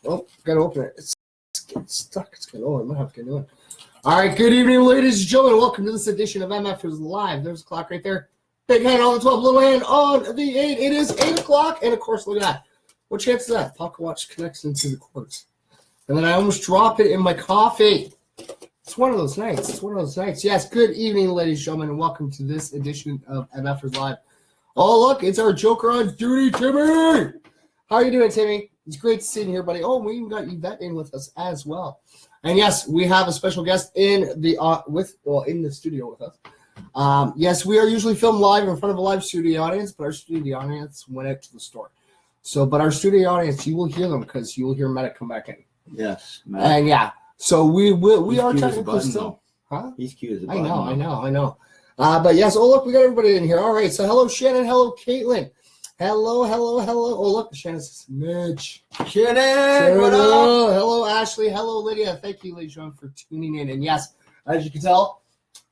Oh, gotta open it. It's getting stuck. It's getting old. I might have to get new one. All right, good evening, ladies and gentlemen. Welcome to this edition of MFers Live. There's a clock right there. Big hand on the 12, little hand on the 8. It is 8 o'clock, and of course, look at that. What chance is that? Pocket watch connects into the cords. And then I almost drop it in my coffee. It's one of those nights. It's one of those nights. Yes, good evening, ladies and gentlemen, and welcome to this edition of MFers Live. Oh, look, it's our Joker on duty, Timmy. How are you doing, Timmy? It's great to see you here, buddy. Oh, we even got Yvette in with us as well. And yes, we have a special guest in the in the studio with us. Yes, we are usually filmed live in front of a live studio audience, but our studio audience went out to the store. So, but our studio audience, you will hear them because you will hear Medic come back in. Yes, Matt. And yeah, so we are technically still. Huh? He's cute as a button. I know. But yes, oh look, we got everybody in here. All right, so hello Shannon, hello Caitlin. Hello. Oh, look, Shannon says, Mitch. Shannon, what up? Hello, Ashley. Hello, Lydia. Thank you, ladies and gentlemen, for tuning in. And yes, as you can tell,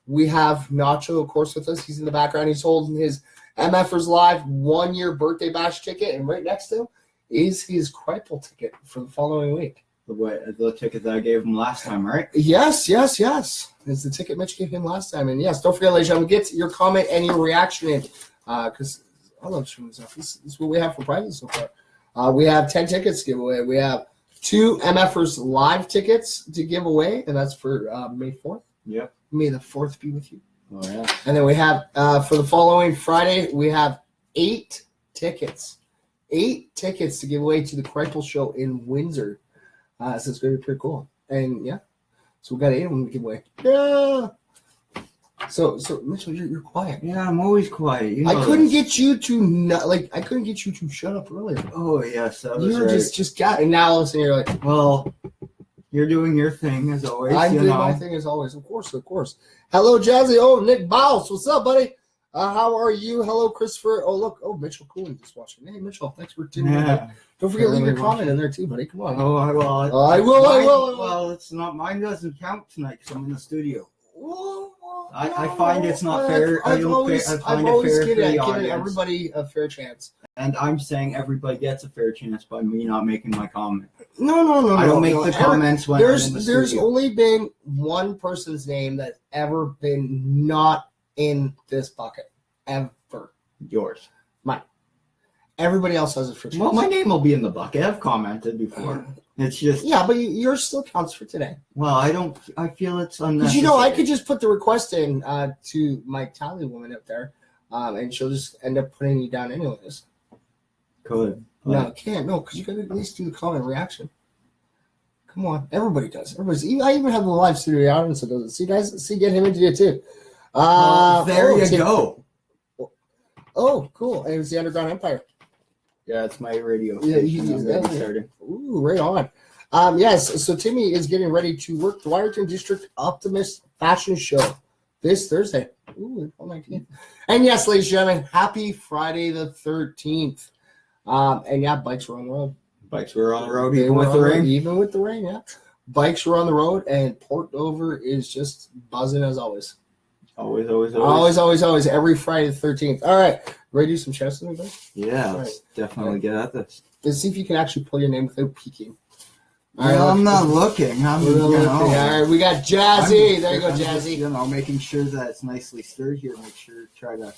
we have Nacho, of course, with us. He's in the background. He's holding his MFers Live 1-year birthday bash ticket. And right next to him is his Kripal ticket for the following week. The ticket that I gave him last time, right? Yes. It's the ticket Mitch gave him last time. And yes, don't forget, ladies and gentlemen, get your comment and your reaction in because I love showing this off. This is what we have for prizes so far. We have 10 tickets to give away. We have 2 MFers Live tickets to give away, and that's for May 4th. Yep. May the 4th be with you. Oh, yeah. And then we have, for the following Friday, we have 8 tickets. 8 tickets to give away to the Kripal show in Windsor. So it's going to be pretty cool. And, yeah, so we got 8 of them to give away. Yeah. So Mitchell, you're quiet. Yeah, I'm always quiet. You know I couldn't get you to shut up earlier. Oh yes, that was you were right. just got, and now all of a sudden you're like, well, you're doing your thing as always. I'm doing my thing as always. Of course. Hello, Jazzy. Oh, Nick Bowles. What's up, buddy? How are you? Hello, Christopher. Oh, look. Oh, Mitchell Cooley just watching. Hey, Mitchell. Thanks for tuning in. Don't forget to leave your comment in there too, buddy. Come on. Oh, I will. I will. Well, it's not. Mine doesn't count tonight because I'm in the studio. I find it's not fair. I've always given everybody a fair chance. And I'm saying everybody gets a fair chance by me not making my comment. No. I don't make the comments when I'm in the There's studio. only been one person's name that's ever been not in this bucket. Ever. Yours. Mine. Everybody else has a fair chance. Well, my name will be in the bucket. I've commented before. It's just... Yeah, but yours still counts for today. Well, I feel it's unnecessary. Because, I could just put the request in to my tally woman up there, and she'll just end up putting you down anyways. Could. No, can't. No, because you got to at least do the comment reaction. Come on. Everybody does. I even have the live studio audience that does it. See, guys? See, get him into it, too. There you go. Oh, cool. And it was the Underground Empire. Yeah, it's my radio. Yeah, Ooh, right on. Yes, so Timmy is getting ready to work the Wyerton District Optimist Fashion Show this Thursday. Ooh, April 19th. And yes, ladies and gentlemen, happy Friday the 13th. And yeah, bikes were on the road. Bikes were on the road even with the rain? Even with the rain, yeah. Bikes were on the road, and Port Dover is just buzzing as always. Always. Every Friday the 13th. All right. Ready to do some chess with me? Yeah, let's definitely get at this. Let's see if you can actually pull your name without peeking. All right, I'm not looking. All right, we got Jazzy. There you go, Jazzy. Just, making sure that it's nicely stirred here. Try to...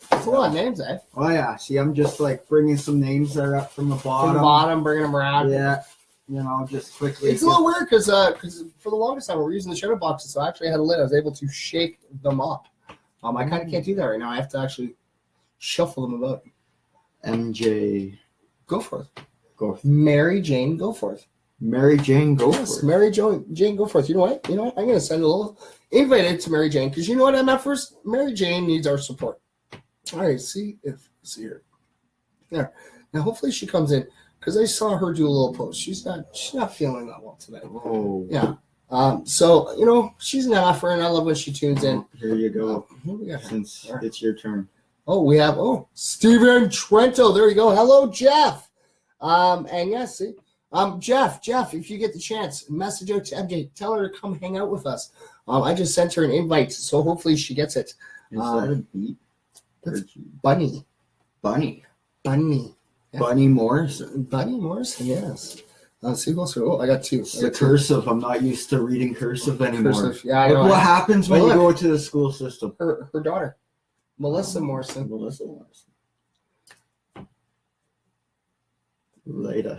That's a lot of names, eh? Oh, yeah. See, I'm just, bringing some names that are up from the bottom. Bringing them around. Yeah. Just quickly. It's a little weird because for the longest time, we're using the shadow boxes, so I actually had a lid. I was able to shake them up. I kind of can't do that right now. I have to actually shuffle them about. MJ. Go forth. Mary Jane Goforth. Mary Jane Goforth. You know what? I'm going to send a little invite to Mary Jane because you know what, MFers? Mary Jane needs our support. All right, see here. There. Now, hopefully she comes in because I saw her do a little post. She's not feeling that well today. Oh. Yeah. So, she's an MFer, and I love when she tunes in. Here you go. Since it's your turn. Oh, we have, Steven Trento. There you go. Hello, Jeff. And yes, see, Jeff, if you get the chance, message out to MJ. Tell her to come hang out with us. I just sent her an invite, so hopefully she gets it. Is that a beat? That's Bunny. Yeah. Bunny Morrison. Bunny Morrison, yes. See closer. Oh, I got two. It's the cursive. I'm not used to reading cursive anymore. Cursive. Yeah, I know. Look what happens when Well, you go to the school system. Her daughter, Melissa Morrison. Melissa Morrison. Lydia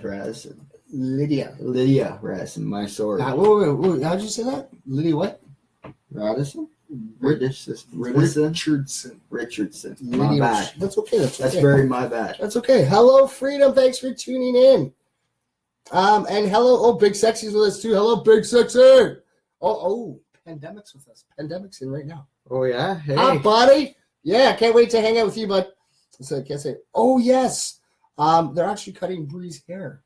Radisson, my sword. Wait, how'd you say that? Lydia what? Radisson? Richardson. My bad. That's okay. That's very my bad. That's okay. Hello, Freedom. Thanks for tuning in. And hello, Big Sexy's with us too. Hello, Big Sexy. Oh, Pandemic's with us. Pandemic's in right now. Oh yeah. Hey, hi, buddy. Yeah, can't wait to hang out with you, bud. So I can't say. Oh yes. They're actually cutting Bree's hair.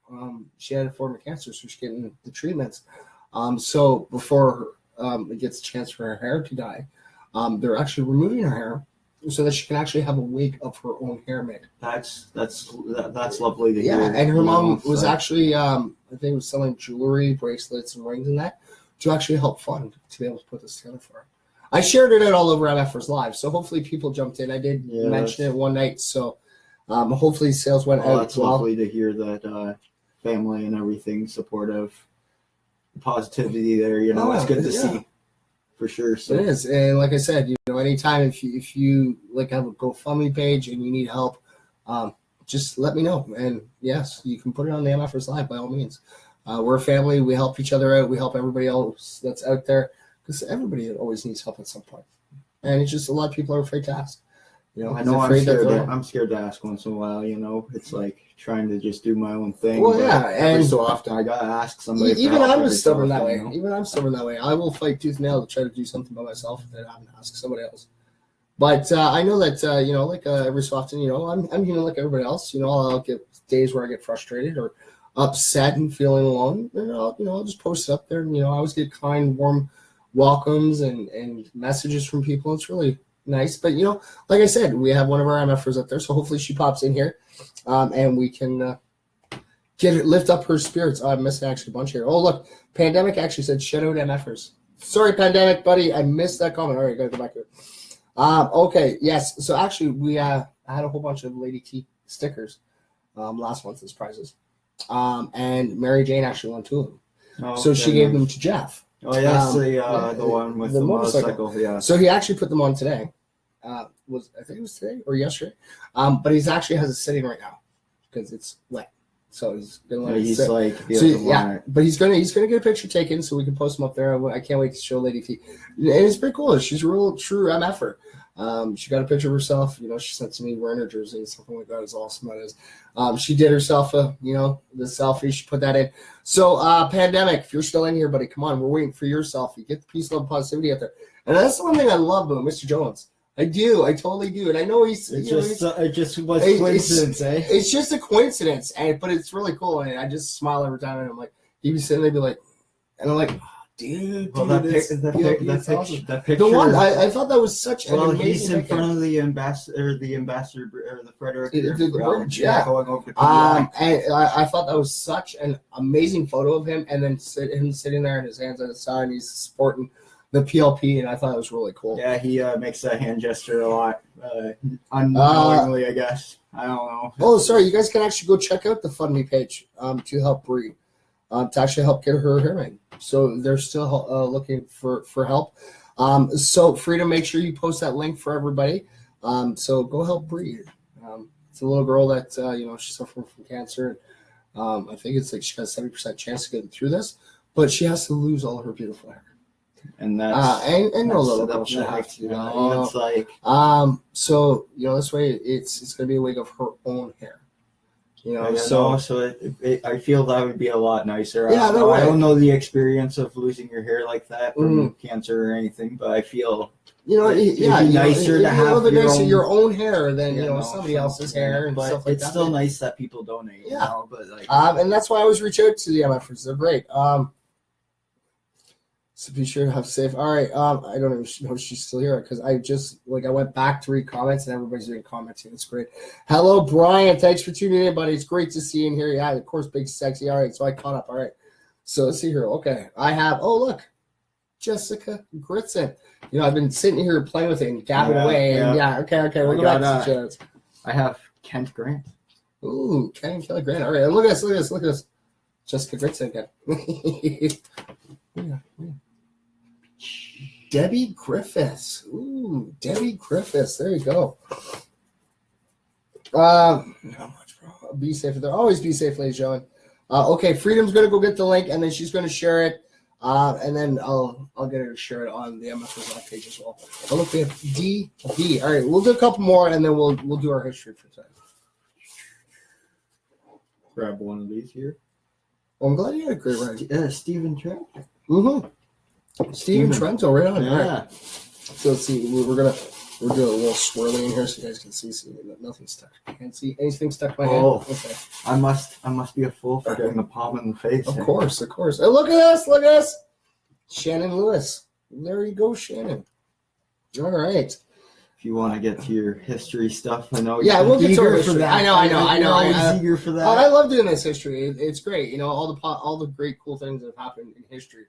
She had a form of cancer, so she's getting the treatments. So before it gets a chance for her hair to die, they're actually removing her hair so that she can actually have a wig of her own hair made. That's lovely to hear. Yeah, and her mom was actually, I think, was selling jewelry, bracelets, and rings and that to actually help fund to be able to put this together for her. I shared it out all over MFers Live, so hopefully people jumped in. I did mention it one night, so hopefully sales went out. It's lovely to hear that family and everything supportive, positivity there. It's good to see. For sure. So. It is. And like I said, anytime if you like have a GoFundMe page and you need help, just let me know. And yes, you can put it on the MFers Live by all means. We're a family. We help each other out. We help everybody else that's out there because everybody always needs help at some point. And it's just a lot of people are afraid to ask. I know I'm scared to ask once in a while. It's like trying to just do my own thing. Well, yeah, and every so often I gotta ask somebody. Even I'm stubborn that way. Even I'm stubborn that way. I will fight tooth and nail to try to do something by myself and then I'm gonna ask somebody else. But I know that every so often, I'm human like everybody else. I'll get days where I get frustrated or upset and feeling alone. And I'll just post it up there. And, I always get kind, warm welcomes and messages from people. It's really nice. But like I said, we have one of our MFers up there, so hopefully she pops in here, and we can lift up her spirits. I'm missing actually a bunch here. Oh look, Pandemic actually said shout out MFers. Sorry, Pandemic buddy, I missed that comment. All right, gotta go back to it. Okay, yes. So actually, I had a whole bunch of Lady T stickers last month as prizes, and Mary Jane actually won 2 of them. So she gave them to Jeff. Oh yes, the one with the motorcycle. Yeah. So he actually put them on today. I think it was today or yesterday. But he's actually has it sitting right now because it's wet. So he's gonna let it sit. But he's gonna get a picture taken so we can post them up there. I can't wait to show Lady T. And it's pretty cool. She's a real true MFer. She got a picture of herself. She sent to me wearing her jersey and something like that. Is awesome. That is. She did herself the selfie. She put that in. So Pandemic, if you're still in here, buddy, come on. We're waiting for your selfie. Get the peace, love, positivity out there. And that's the one thing I love about Mr. Jones. I do. I totally do. And I know it just was coincidence, eh? It's just a coincidence, but it's really cool. And I just smile every time. And I'm like, he'd be sitting there, be like, and I'm like, dude. Well, that picture. The one I thought that was such an amazing. Well, he's in front of the ambassador, or the Frederick. The bridge, yeah. Going over and I thought that was such an amazing photo of him, and then him sitting there and his hands on his side, and he's sporting the PLP, and I thought it was really cool. Yeah, he makes that hand gesture a lot, unknowingly, I guess. I don't know. Oh, sorry. You guys can actually go check out the FundMe page to help Bree, to actually help get her hair made. So they're still looking for help. So Freedom, make sure you post that link for everybody. So go help Bree. It's a little girl that she's suffering from cancer. I think it's like she has a 70% chance to get through this, but she has to lose all of her beautiful hair. And that's and no little girl should have to. It's like so this way it's going to be a wig of her own hair. I feel that would be a lot nicer. Yeah, I don't know the experience of losing your hair like that from cancer or anything, but I feel it'd be nicer to have your own hair than somebody else's hair and stuff like that. It's still nice that people donate. But and that's why I always reach out to the MFers. They're great. So be sure to have safe. All right. I don't even know if she's still here because I just I went back to read comments and everybody's doing commenting. It's great. Hello, Brian. Thanks for tuning in, buddy. It's great to see you in here. Yeah, of course, Big Sexy. All right. So I caught up. All right. So let's see here. Okay. I have, look, Jessica Gritson. I've been sitting here playing with it and gabbing away. And okay. We'll go back to the I have Kent Grant. Ooh, Kelly Grant. All right. Look at this. Jessica Gritz again. Debbie Griffiths. Ooh, Debbie Griffiths. There you go. Not much, bro. Be safe. There. Always be safe, ladies and gentlemen. Okay, Freedom's gonna go get the link, and then she's gonna share it, and then I'll get her to share it on the MFers Live page as well. Oh, look, we have DB. All right, we'll do a couple more, and then we'll do our history for today. Grab one of these here. Well, I'm glad you had a great ride. Stephen Trent. Steven Trento, right on. Yeah. All right. So let's see. We're doing a little swirling in here so you guys can see. See, nothing's stuck. I can't see anything stuck in my hand. Okay. I must be a fool for getting the palm in the face. Of course. Hey, look at us. Shannon Lewis. There you go, Shannon. All right. If you want to get to your history stuff, I know. Yeah, we'll get to our history. For that. I know. I'm eager for that. I love doing this history. It's great. You know, all the great cool things that have happened in history.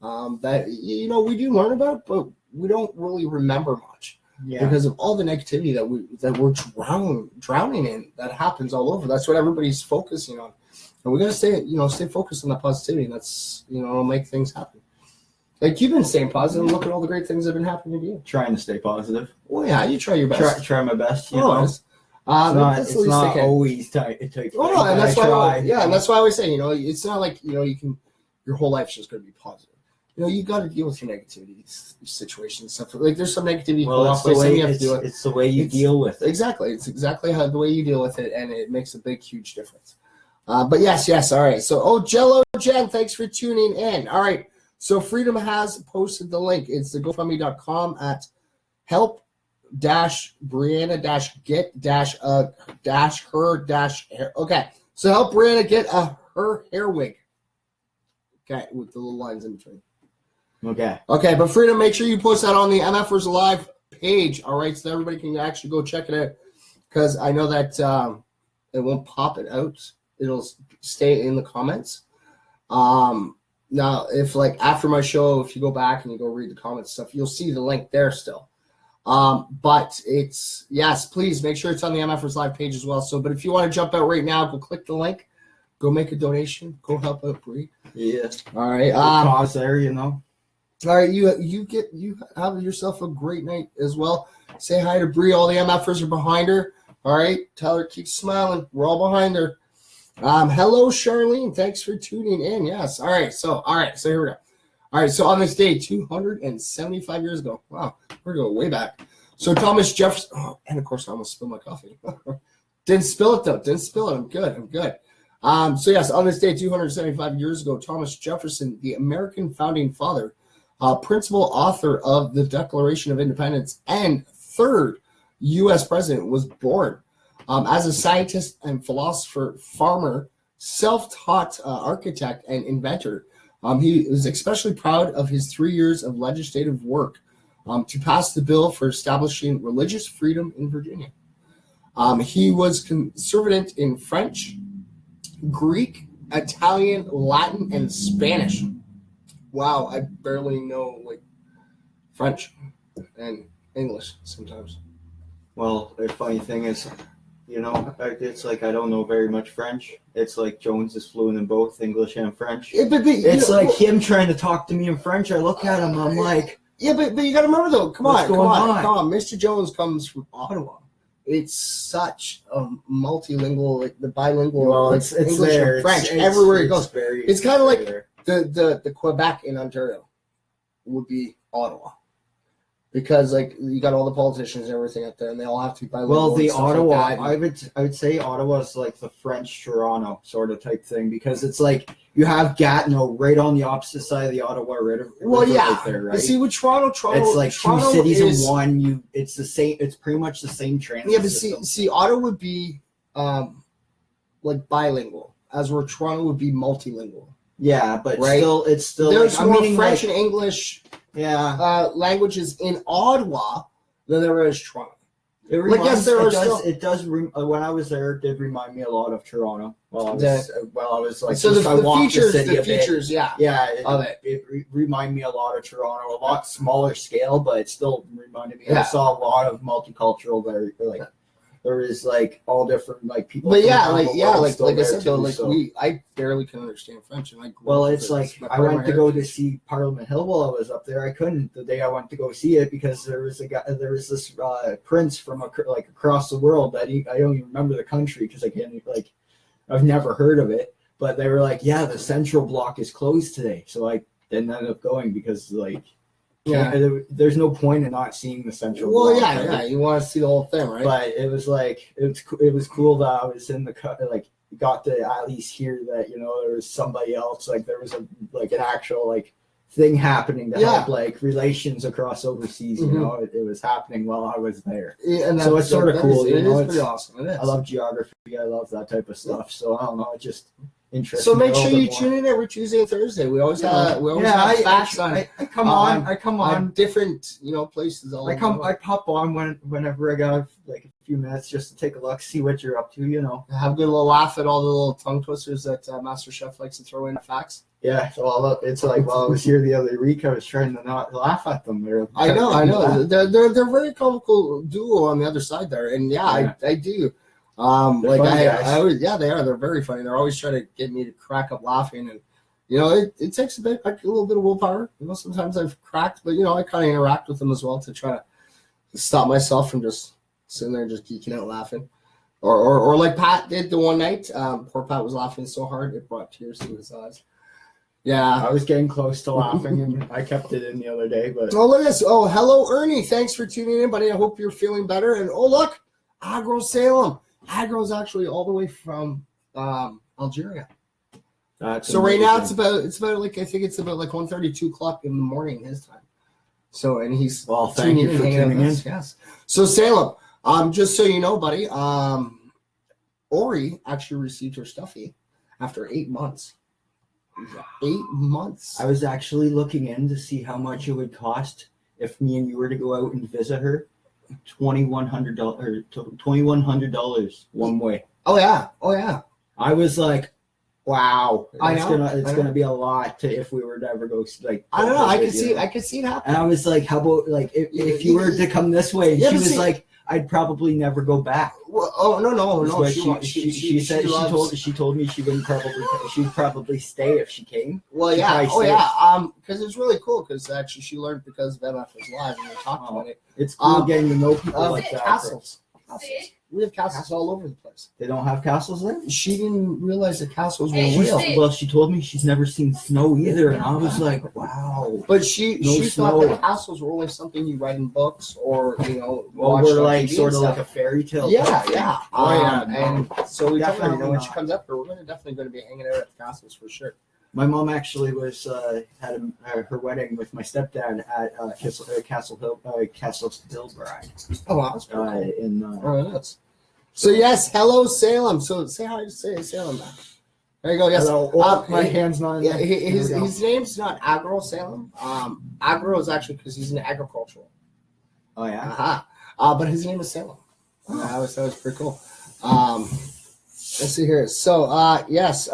That we do learn about, but we don't really remember much because of all the negativity that we're drowning in that happens all over. That's what everybody's focusing on, and we gotta stay focused on that positivity. And that's it'll make things happen. Like you've been staying positive, and look at all the great things that have been happening to you. Trying to stay positive. Well, yeah, you try your best. Try my best. You know. It's not always tight. Oh no, and that's why. And that's why I always say, it's not like you can. Your whole life's just going to be positive. You got to deal with your negativity situations, stuff like there's some negativity. It's the way you deal with it. Exactly, it's exactly the way you deal with it, and it makes a big, huge difference. But yes, all right. So, Jello Jen, thanks for tuning in. All right, so Freedom has posted the link. It's the GoFundMe.com at help-brianna-get-her-hair. Okay, so help Brianna get her hair wig. Okay, with the little lines in between. Okay, but Freedom, make sure you post that on the MFers Live page, all right, so that everybody can actually go check it out, because I know that it won't pop it out. It'll stay in the comments. Now, if after my show, if you go back and you go read the comments stuff, you'll see the link there still. But please make sure it's on the MFers Live page as well. So, but if you want to jump out right now, go click the link, go make a donation, go help out Bree. Yes. All right. Cause there, All right, you have yourself a great night as well. Say hi to Bree. All the MFers are behind her. All right, tell her keep smiling. We're all behind her. Hello, Charlene. Thanks for tuning in. Yes. All right. So here we go. All right. So on this day, 275 years ago. Wow, we're going way back. So Thomas Jefferson. Oh, and of course I almost spilled my coffee. Didn't spill it though. I'm good. So yes, on this day, 275 years ago, Thomas Jefferson, the American founding father, principal author of the Declaration of Independence, and third U.S. president, was born. As a scientist and philosopher, farmer, self-taught architect, and inventor, he was especially proud of his 3 years of legislative work to pass the bill for establishing religious freedom in Virginia. He was conservative in French, Greek, Italian, Latin, and Spanish. Wow, I barely know French and English sometimes. Well, the funny thing is, it's I don't know very much French. It's Jones is fluent in both English and French. Yeah, but him trying to talk to me in French. I look at him, I'm like, yeah, but you got to remember though. Come on. Mr. Jones comes from Ottawa. It's such a multilingual, the bilingual. Well, it's English there. And French everywhere it goes. It's kind of like there. the Quebec in Ontario would be Ottawa, because you got all the politicians and everything up there, and they all have to be bilingual. Well, the Ottawa, I would say Ottawa is the French Toronto sort of type thing, because it's you have Gatineau right on the opposite side of the Ottawa River. Well, yeah. Right there, right? But see, with Toronto, it's Toronto two cities is, in one. It's the same. It's pretty much the same transit. Yeah, but system. see, Ottawa would be bilingual, as where Toronto would be multilingual. Yeah, but right? it's still. There's more French and English. Yeah. Languages in Ottawa than there is Toronto. It does. When I was there, it did remind me a lot of Toronto. While I was so the features, yeah, of it. It reminded me a lot of Toronto, a lot smaller scale, but it still reminded me. Yeah. I saw a lot of multicultural there. there was like all different like people. But from yeah, around like the yeah, world like still like I there said though, too, like so. I barely can understand French, and Well, it's like I went to go to see Parliament Hill while I was up there. I couldn't the day I went to go see it because there was this prince from like across the world that I don't even remember the country because I can't like I've never heard of it. But they were like, yeah, the Central Block is closed today, so I didn't end up going because like. Yeah, there's no point in not seeing the Central Block. Well, yeah, you want to see the whole thing, right? But it was like it was cool that I was in the like got to at least hear that there was somebody else, like there was an actual like thing happening to help like relations across overseas. It was happening while I was there. Yeah, and so it's sort of cool. It is pretty awesome. It is. I love geography. I love that type of stuff. So I don't know. It just. So make sure you tune in every Tuesday and Thursday. We always have facts on. I come on different places. I pop on whenever I got like a few minutes just to take a look, see what you're up to. Have a good little laugh at all the little tongue twisters that Master Chef likes to throw in facts. Yeah, so it's like while I was here the other week, I was trying to not laugh at them. I know. They're very comical duo on the other side there, and I do. They are. They're very funny. They're always trying to get me to crack up laughing, and it takes a little bit of willpower. Sometimes I've cracked, but I kind of interact with them as well to try to stop myself from just sitting there and just geeking out laughing, or like Pat did the one night. Poor Pat was laughing so hard it brought tears to his eyes. Yeah, I was getting close to laughing, and I kept it in the other day. But look at this. Oh, hello, Ernie. Thanks for tuning in, buddy. I hope you're feeling better. And look, Agro Salem. Agro is actually all the way from Algeria. So right now it's about like I think it's about like 1:30, 2 o'clock in the morning his time. So and he's thank you for tuning in. Yes. So Salem, just so you know, buddy, Ori actually received her stuffy after 8 months. 8 months. I was actually looking in to see how much it would cost if me and you were to go out and visit her. $2,100 one way. Oh yeah. I was like, wow, it's gonna be a lot if we were to ever go like. I don't know. I could see it happen. And I was like, how about like if you were to come this way? And she was like, I'd probably never go back. Well, no. She told me she wouldn't she'd probably stay if she came. Well, because it's really cool because actually she learned because of MFers Live and we talked about it. It's cool getting to know people like that. Castles. We have castles all over the place. They don't have castles there? She didn't realize that castles were real. Well, she told me she's never seen snow either, and I was like, wow. But she thought that castles were only something you read in books or, watch were like sort of like a fairy tale. Yeah. And so we definitely, when she comes up here, we're definitely going to be hanging out at the castles for sure. My mom actually had her wedding with my stepdad at Castle Hillbride. Oh wow, that's pretty cool. Nuts. So yes, hello Salem. So say hi to Salem now. There you go. Yes. Hello. My hand's not. Yeah, his name's not Agro Salem. Agro is actually because he's an agricultural. Oh yeah. But his name is Salem. That was pretty cool. Let's see here. So yes.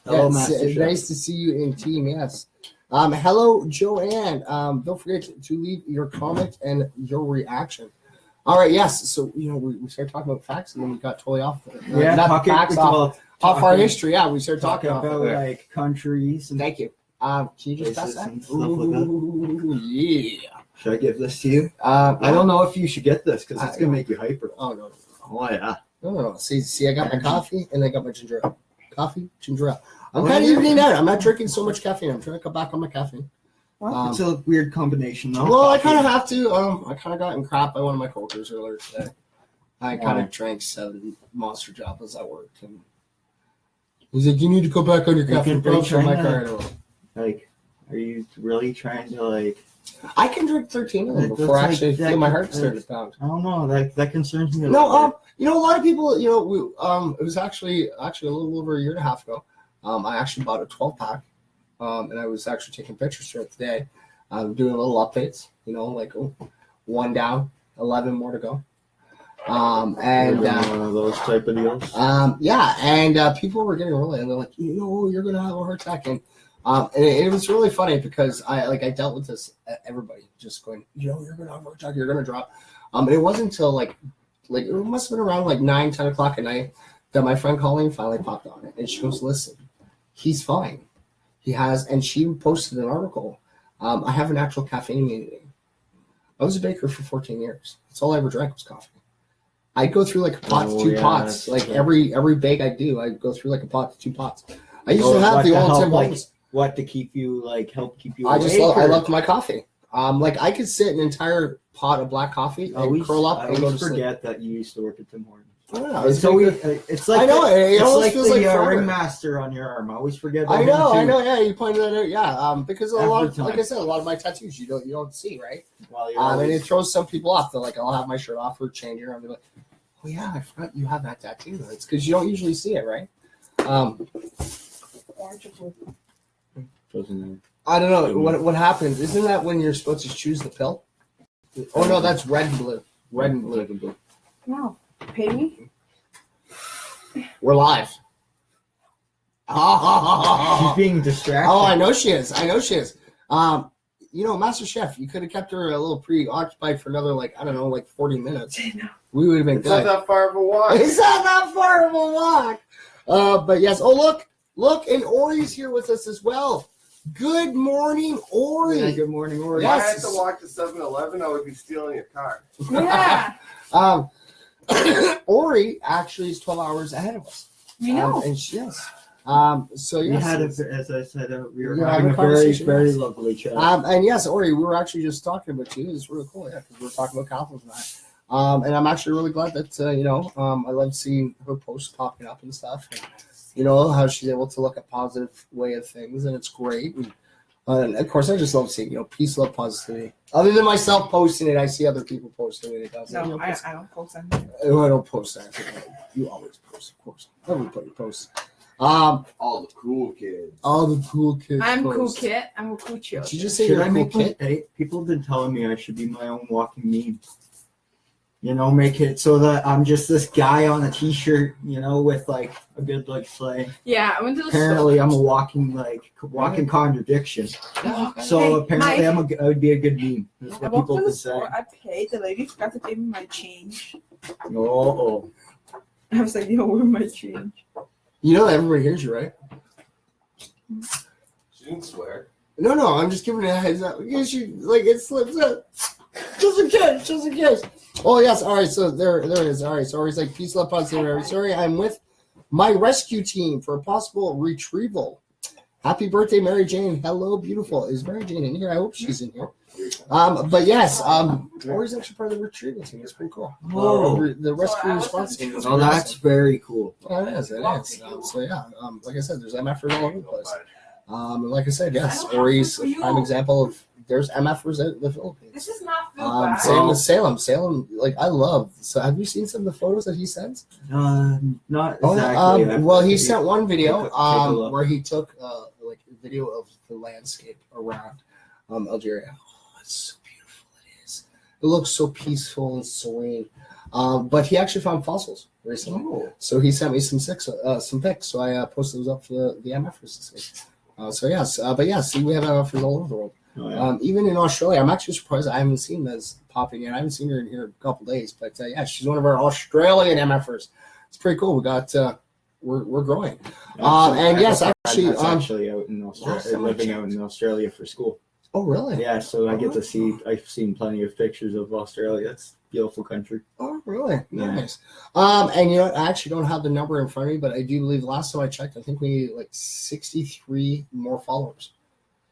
Hello, nice to see you in team. Yes. Hello, Joanne. Don't forget to leave your comment and your reaction. All right. Yes. So we started talking about facts, and then we got totally off. Off our history. Yeah, we started talking about like countries. And thank you. Can you just pass that? Ooh, yeah. Should I give this to you? I don't know if you should get this because it's gonna make you hyper. Oh no. Oh yeah. No. See, I got my coffee and I got my ginger ale. Coffee, ginger ale. I'm kind of evening out. I'm not drinking so much caffeine. I'm trying to cut back on my caffeine. It's a weird combination, though. Well, I kind of have to. I kind of got in crap by one of my coworkers earlier today. I kind of drank 7 Monster Java at work, and he's like, "You need to go back on your caffeine." Like, are you really trying to like? I can drink 13 of them before I actually feel my heart starting to pound. I don't know. That concerns me. No, a lot of people, it was actually a little over a year and a half ago. I actually bought a 12-pack, and I was actually taking pictures throughout the day, doing little updates, like 1 down, 11 more to go. And one of those type of deals. And people were getting really, and they're like, you're gonna have a heart attack, and it was really funny because I dealt with this, everybody just going, you're gonna have a heart attack, you're gonna drop. And it wasn't until like like it must have been around like 9, 10 o'clock at night that my friend Colleen finally popped on it, and she goes, "Listen, he's fine. He has," and she posted an article. I have an actual caffeine immunity. I was a baker for 14 years. That's all I ever drank was coffee. I'd go through like a pot to 2 pots. Like every bake I do, I'd go through like a pot to 2 pots. I used to have the old Tim Hortons. What to keep you help keep you? I loved my coffee. Like I could sit an entire pot of black coffee and curl up and go to sleep. Forget that you used to work at Tim Hortons. I know. It's like I know. It always feels like the ringmaster on your arm. I always forget. I know. Yeah, you pointed that out. Yeah, because like I said, a lot of my tattoos you don't see, right? Well, and it throws some people off. They're like, I'll have my shirt off or change it. I'll be like, oh yeah, I forgot you have that tattoo. It's because you don't usually see it, right? I don't know what happens. Isn't that when you're supposed to choose the pill? Oh no, that's red and blue. Red and blue. No, pay me. We're live. She's being distracted. Oh, I know she is. Master Chef, you could have kept her a little preoccupied for another 40 minutes. We would have been good. It's not that far of a walk. It's not that far of a walk. But yes. Oh, look, and Ori's here with us as well. Good morning, Ori. Yeah, good morning, Ori. If I had to walk to 7-Eleven, I would be stealing your car. Yeah. Ori actually is 12 hours ahead of us. We know. And she is. So yes. We had, as I said, we were having a very, very lovely chat. And yes, Ori, we were actually just talking about you. It's really cool, yeah, because we were talking about Kathleen tonight. And I'm actually really glad that, I love seeing her posts popping up and stuff. And, how she's able to look at positive way of things, and it's great. And of course, I just love seeing, peace, love, positivity. Other than myself posting it, I see other people posting it. No, I don't post anything. I don't post anything. You always post, of course. Everybody posts. All the cool kids. I'm a cool kid. I'm a cool child. Did you just say you're a cool kid? Hey, people have been telling me I should be my own walking meme. Make it so that I'm just this guy on a t-shirt, with a good sleigh. Yeah, I went to the Apparently, store. I'm a walking contradiction. So apparently, I would be a good meme. That's I what walked people to have the been saying. store. I paid. The lady forgot to give me my change. Oh. I was like, where's my change? You know that everybody hears you, right? She didn't swear. No, I'm just giving it a heads up. Because it slips up. Just in case. Oh, yes. All right, so there it is. All right, so he's like, peace, love, positivity. Sorry, I'm with my rescue team for a possible retrieval. Happy birthday, Mary Jane. Hello, beautiful. Is Mary Jane in here? I hope she's in here. But yes, Ori's actually part of the retrieval team. It's pretty cool. Oh. The rescue response team. Oh, that's very cool. Oh, it is. So yeah, like I said, there's MFers all over the place. And like I said, yes, Ori's a prime example of there's MFers in the Philippines. This is not Same with Salem. Salem, I love. So have you seen some of the photos that he sends? Not exactly. Well, he sent one video take a look. where he took a video of the landscape around Algeria. Oh, it's so beautiful. It is. It looks so peaceful and serene. But he actually found fossils recently. Oh. So he sent me some pics. So I posted those up for the MFers to see. So yes, but yeah, see, we have MFers all over the world. Oh, yeah. Even in Australia, I'm actually surprised I haven't seen this popping in. I haven't seen her in here in a couple days, but yeah, she's one of our Australian MFers. It's pretty cool. We got we're growing. And yes, actually out in Australia, living out in Australia for school. Oh, really? Yeah, so I get to see. I've seen plenty of pictures of Australia. It's a beautiful country. Oh, really? Yeah. Nice. And I actually don't have the number in front of me, but I do believe last time I checked, I think we need 63 more followers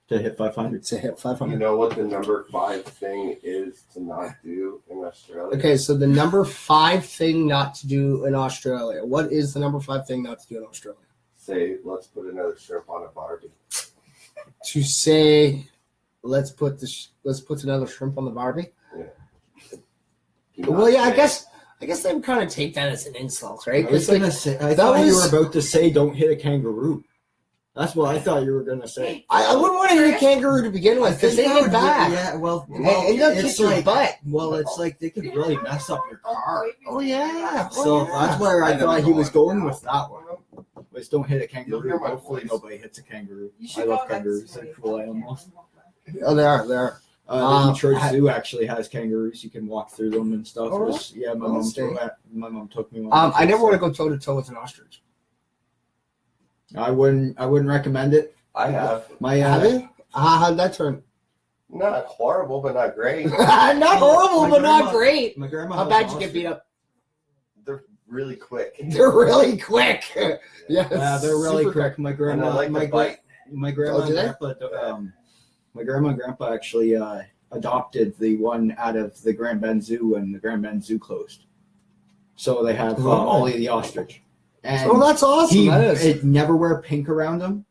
To hit 500. to hit 500. You know what the number 5 thing is to not do in Australia? Okay, so the number 5 thing not to do in Australia. What is the number 5 thing not to do in Australia? Say, let's put another shrimp on a Barbie. To say, let's put another shrimp on the Barbie. Yeah. Well, yeah, I guess they would kind of take that as an insult, right? I was gonna say. I thought you were about to say, "Don't hit a kangaroo." That's what I thought you were gonna say. I wouldn't want to hit a kangaroo to begin with because they get back. Yeah, well, and they'll kick it's your butt. Well, it's like they could really mess up your car. Oh yeah. So that's where I thought he was going with that one. Was don't hit a kangaroo. Hopefully nobody hits a kangaroo. I love kangaroos. They're cool animals. Oh, they are. The Detroit Zoo actually has kangaroos. You can walk through them and stuff. Oh, really? Yeah, my mom took me. I never want to go toe to toe with an ostrich. I wouldn't recommend it. I have. My How'd that turn? Not horrible, but not great. Not horrible, but not great. My grandma. How bad you get beat up? They're really quick. They're really quick. Yes, Yeah, they're really super quick. My And grandma, I like the bite. my grandma, Oh, do they? and grandpa, my grandma and grandpa actually adopted the one out of the Grand Bend Zoo when the Grand Bend Zoo closed. So they have Ollie the ostrich. And Oh, that's awesome. That is. it never wear pink around him,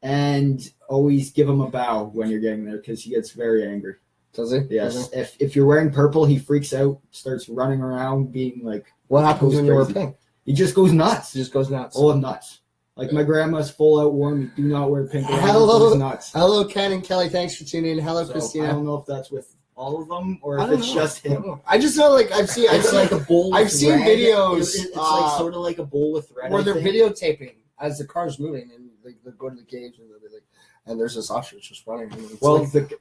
and always give him a bow when you're getting there because he gets very angry. Does he? Yes, Does he? if you're wearing purple, he freaks out, starts running around, being like, What happens goes when you wear crazy. pink? He just goes nuts. It just goes nuts. Oh, nuts! Like my grandma's full out warm. You do not wear pink. around him, Hello. goes nuts. Hello, Ken and Kelly. Thanks for tuning in. Hello, So, I Christina. don't know if that's with all of them or I if don't it's know. just I don't him. know. I just know, like, It's like a bowl. I've with seen red. videos, It's like sort of like a bowl with red. where I they're think. videotaping as the car's moving, and they go to the cage, and they're like, and there's this ostrich just running. And it's Well, like,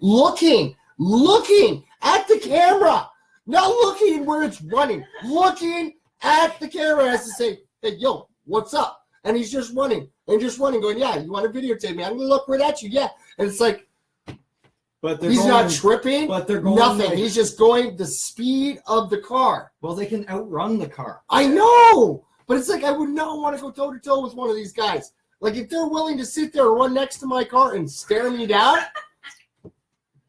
looking at the camera, not looking where it's running, looking at the camera as to say, "Hey, yo, what's up?" And he's just running, going, "Yeah, you want to videotape me? I'm gonna look right at you, yeah." And it's like but they're he's going, not tripping, But they're going nothing. like- He's just going the speed of the car. well, they can outrun the car. I know, but it's like I would not want to go toe to toe with one of these guys. Like if they're willing to sit there and run next to my car and stare me down,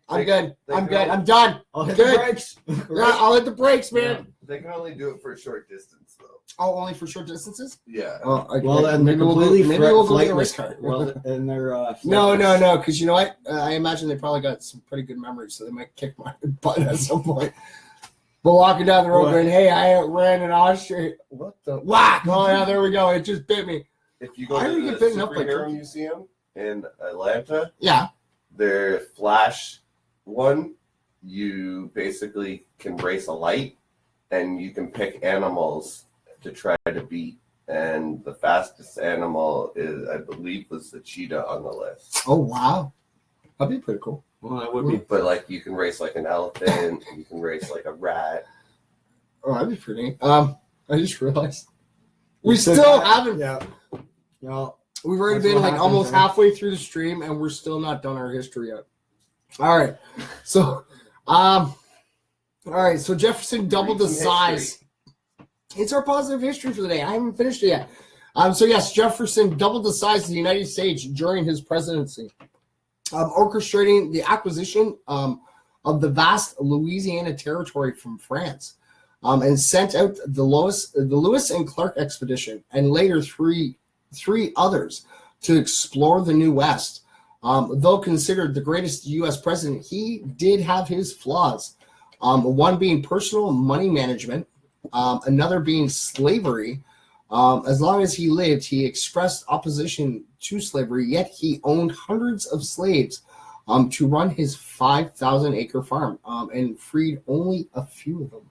I'm good. I'm good. I'm done. I'll hit Good. the brakes. Yeah, I'll hit the brakes, man. They can only do it for a short distance, though. Oh, only for short distances? Yeah. Well, Well, and they're maybe we'll completely maybe we'll go get a flightless. race car. Well, and they're No, flightless. because you know what? I imagine they probably got some pretty good memories, so they might kick my butt at some point. But walking down the road What? going, "Hey, I ran an ostrich." What the whack? Oh yeah, there we go. It just bit me. If you go I to don't the get bitten up by Superhero turkeys. Museum in Atlanta, Yeah. their Flash one, you basically can race a light, and you can pick animals to try to beat. And the fastest animal is, I believe, was the cheetah on the list. Oh wow, that'd be pretty cool. Well, that would be. But like, you can race like an elephant, you can race like a rat. Oh, that'd be pretty neat. I just realized we It's the still guy- haven't. Yeah. No. We've already That's been what like happens, almost man. halfway through the stream, and we're still not done our history yet. All right, so so Jefferson doubled the Recent size. history. It's our positive history for the day. I haven't finished it yet. So yes, Jefferson doubled the size of the United States during his presidency, orchestrating the acquisition of the vast Louisiana territory from France, and sent out the Lewis and Clark expedition, and later three others to explore the New West. Though considered the greatest U.S. president, he did have his flaws. One being personal money management, another being slavery. As long as he lived, he expressed opposition to slavery, yet he owned hundreds of slaves to run his 5,000-acre farm, and freed only a few of them.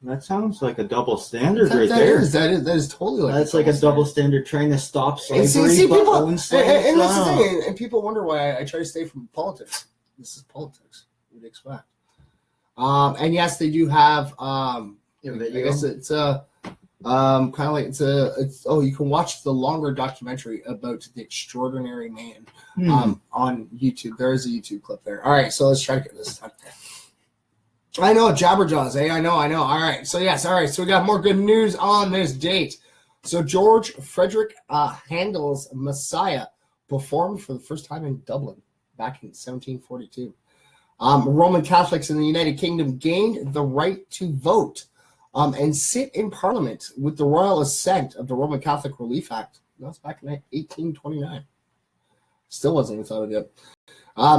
That sounds like a double standard That is totally like That's like a double standard trying to stop And slavery, see, but people, own slaves. and that's the Wow. thing, and people wonder why I try to stay from politics. This is politics, you'd expect. And yes, they do have. I guess it's kind of like it's you can watch the longer documentary about the extraordinary man on YouTube. There is a YouTube clip there. All right, so let's try to get this done. I know, Jabberjaws, I know. All right, so yes, all right, so we got more good news on this date. So George Frederick Handel's Messiah performed for the first time in Dublin back in 1742. Roman Catholics in the United Kingdom gained the right to vote and sit in Parliament with the royal assent of the Roman Catholic Relief Act. That's back in 1829. Still wasn't even thought of yet.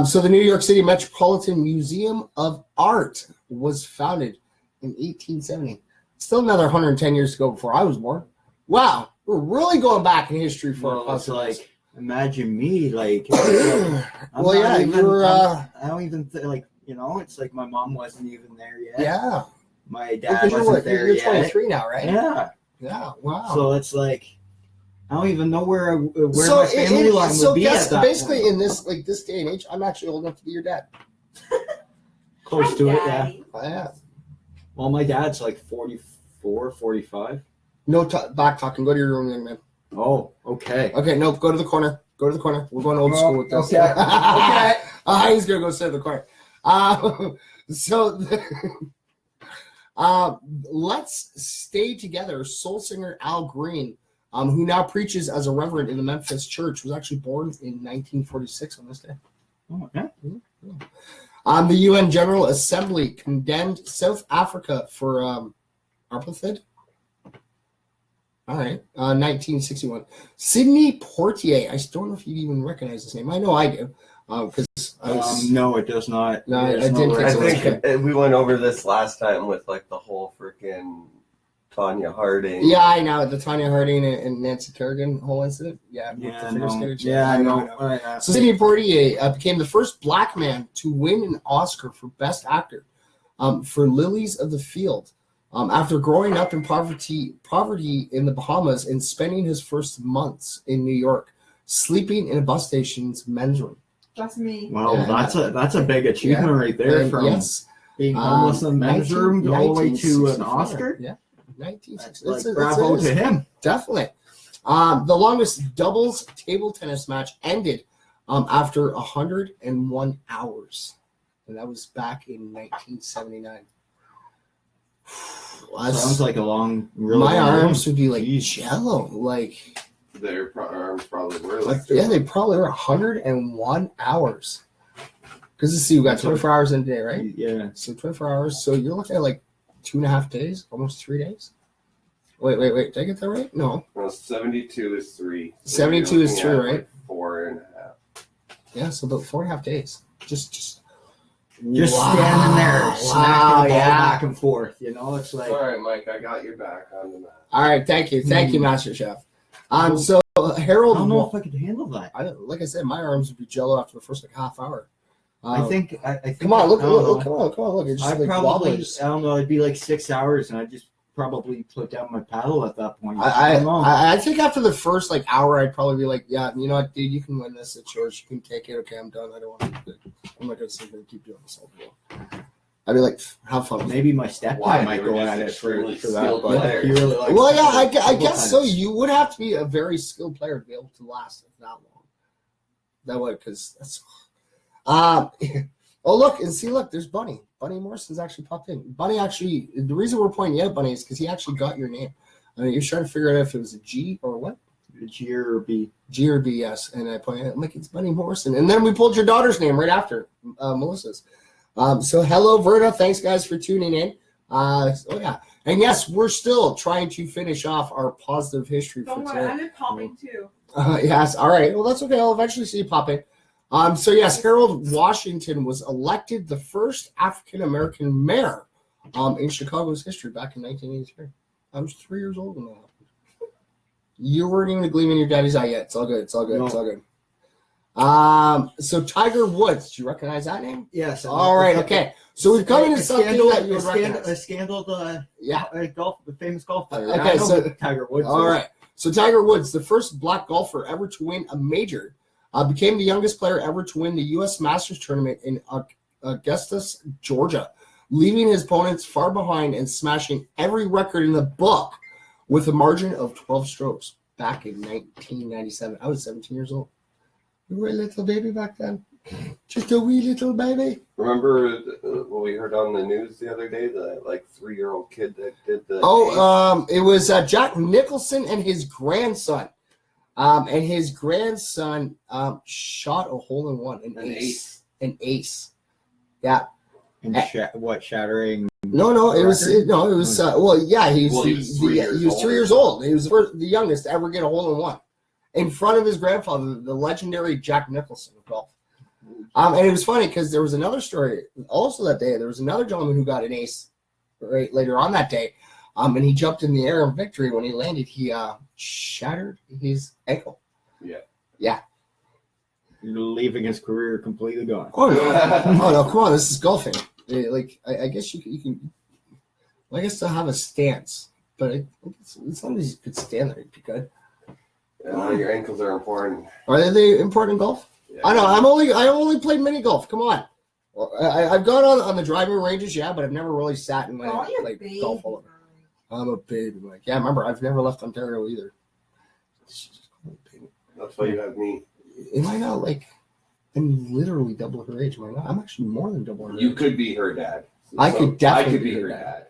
So the New York City Metropolitan Museum of Art was founded in 1870. Still another 110 years to go before I was born. Wow, we're really going back in history for Well, our it's like, imagine me, like, Well, yeah, you were, I don't even like, it's like my mom wasn't even there yet. yeah. My dad Because wasn't there you're yet. 23 now, right? Yeah. Yeah, wow. So it's like, I don't even know where my family line would be at that basically point. in this day and age, I'm actually old enough to be your dad. Close to it, yeah. Daddy. Yeah. Well, my dad's like 44, 45. No back talking. Go to your room, young man. Oh, okay. Okay, no, go to the corner. Go to the corner. We're going old school with this. Okay. Okay. He's gonna go sit in the corner. Let's stay together. Soul singer Al Green, who now preaches as a reverend in the Memphis church, was actually born in 1946 on this day. Oh, yeah. The UN General Assembly condemned South Africa for apartheid. All right, 1961. Sidney Poitier. I don't know if you even recognize his name. I know I do, because I was. No, it does not. No, I There's didn't no think I so. reference. think we went over this last time with like the whole freaking Tanya Harding. Yeah, I know the Tanya Harding and Nancy Kerrigan whole incident. Yeah, with Yeah, the figure no. skaters. Yeah, I know. So Sidney Poitier became the first black man to win an Oscar for Best Actor for Lilies of the Field. After growing up in poverty in the Bahamas and spending his first months in New York, sleeping in a bus station's men's room. That's me. Well, Yeah. that's a big achievement right there. And From yes, being homeless in the men's room all the way to an 1964. Oscar. Yeah, 1960. That's like bravo to him. Definitely. The longest doubles table tennis match ended after 101 hours. And that was back in 1979. Sounds like a long, really my long arms game. would be like Jeez. jello. Like Their arms probably were yeah, they probably were 101 hours. Because let's see, we got 24 hours in a day, right? Yeah. So 24 hours. So you're looking at like 2.5 days, almost 3 days. Wait. Did I get that right? No. Well, 72 is 3. 72 is 3, you're looking at, right? Like 4.5. Yeah, so about 4.5 days. Just Standing there, smacking the ball back and forth. You know, it's like. All right, Mike, I got your back on the mat. All right, thank you, Master Chef. So Harold, I don't know if I could handle that. like I said, my arms would be jello after the first like half hour. I think. Come on, look, I don't know. come on, look. It's just I'd like probably, wobblers. I don't know, it'd be like 6 hours, and I'd just probably put down my paddle at that point. I think after the first like hour, I'd probably be like, yeah, you know what, dude, you can win this. It's yours. You can take it. Okay, I'm done. I don't want to. I'm not gonna sit here and keep doing this all day. I'd be like, have fun. Maybe my stepdad Why? might They were go just at it for extremely that. skilled But players. he really likes Well, yeah, I table guess so. tennis. You would have to be a very skilled player to be able to last that long. That would, because that's. Oh, look, there's Bunny. Bunny Morrison's actually popped in. Bunny actually, the reason we're pointing you out, Bunny, is because he actually got your name. I mean, you're trying to figure out if it was a G or what? G or B. G or B, yes. And I pointed out, I'm like, it's Bunny Morrison. And then we pulled your daughter's name right after, Melissa's. So hello, Verda. Thanks, guys, for tuning in. Yeah. And yes, we're still trying to finish off our positive history Don't for worry, today. I'm popping too. Yes, all right. Well, that's okay. I'll eventually see you pop in. So yes, Harold Washington was elected the first African-American mayor in Chicago's history back in 1983. I was 3 years old when that happened. You weren't even a gleam in your daddy's eye yet. It's all good. It's all good. No. It's all good. So Tiger Woods, do you recognize that name? Yes. All right. Okay. So we've come into something that you would recognize. A scandal, the famous golf player. Okay, I know so- who Tiger Woods. All is. right. So Tiger Woods, the first black golfer ever to win a major, became the youngest player ever to win the U.S. Masters tournament in Augusta, Georgia, leaving his opponents far behind and smashing every record in the book with a margin of 12 strokes back in 1997. I was 17 years old. You were a little baby back then. Just a wee little baby. Remember what we heard on the news the other day? The like 3-year-old kid that did the. It was Jack Nicholson and his grandson. And his grandson shot a hole in one, an ace. An ace. Yeah. And shattering? No, it was well, yeah, he was Well, he was 3 years he was old. 3 years old. He was the youngest to ever get a hole in one in front of his grandfather, the legendary Jack Nicholson of golf. And it was funny because there was another story also that day. There was another gentleman who got an ace right later on that day. And he jumped in the air in victory. When he landed, he shattered his ankle. Yeah. Leaving his career completely gone. Oh no, come on, this is golfing. Like I guess you can. Well, I guess to have a stance, but as long as you could stand there, you'd be good. Your ankles are important. Are they important in golf? Yeah. I know. I only played mini golf. Come on. Well, I've gone on the driving ranges, yeah, but I've never really sat in my Oh, you're like baby. golf ball. I'm a baby. Like, yeah, remember, I've never left Ontario either. That's why you have me. Am I not like? I'm literally double her age. Am I not? I'm actually more than double her You age. could be her dad. I could definitely I could be be her her dad. dad.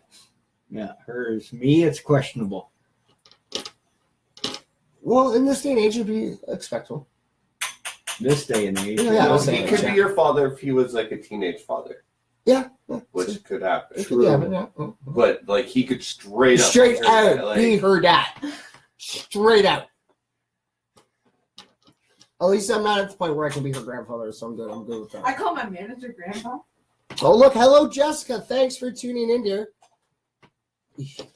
Yeah, hers. Me, it's questionable. Well, in this day and age, it'd be expectable. This day and age. Yeah, You know, I'll say he it, could yeah. be your father if he was like a teenage father, Yeah. which could happen. It could be happening, yeah. But like he could straight up Straight be her dad, out, like, be her dad. Straight out. At least I'm not at the point where I can be her grandfather, so I'm good. I'm good with that. I call my manager grandpa. Oh, look. Hello, Jessica. Thanks for tuning in, dear.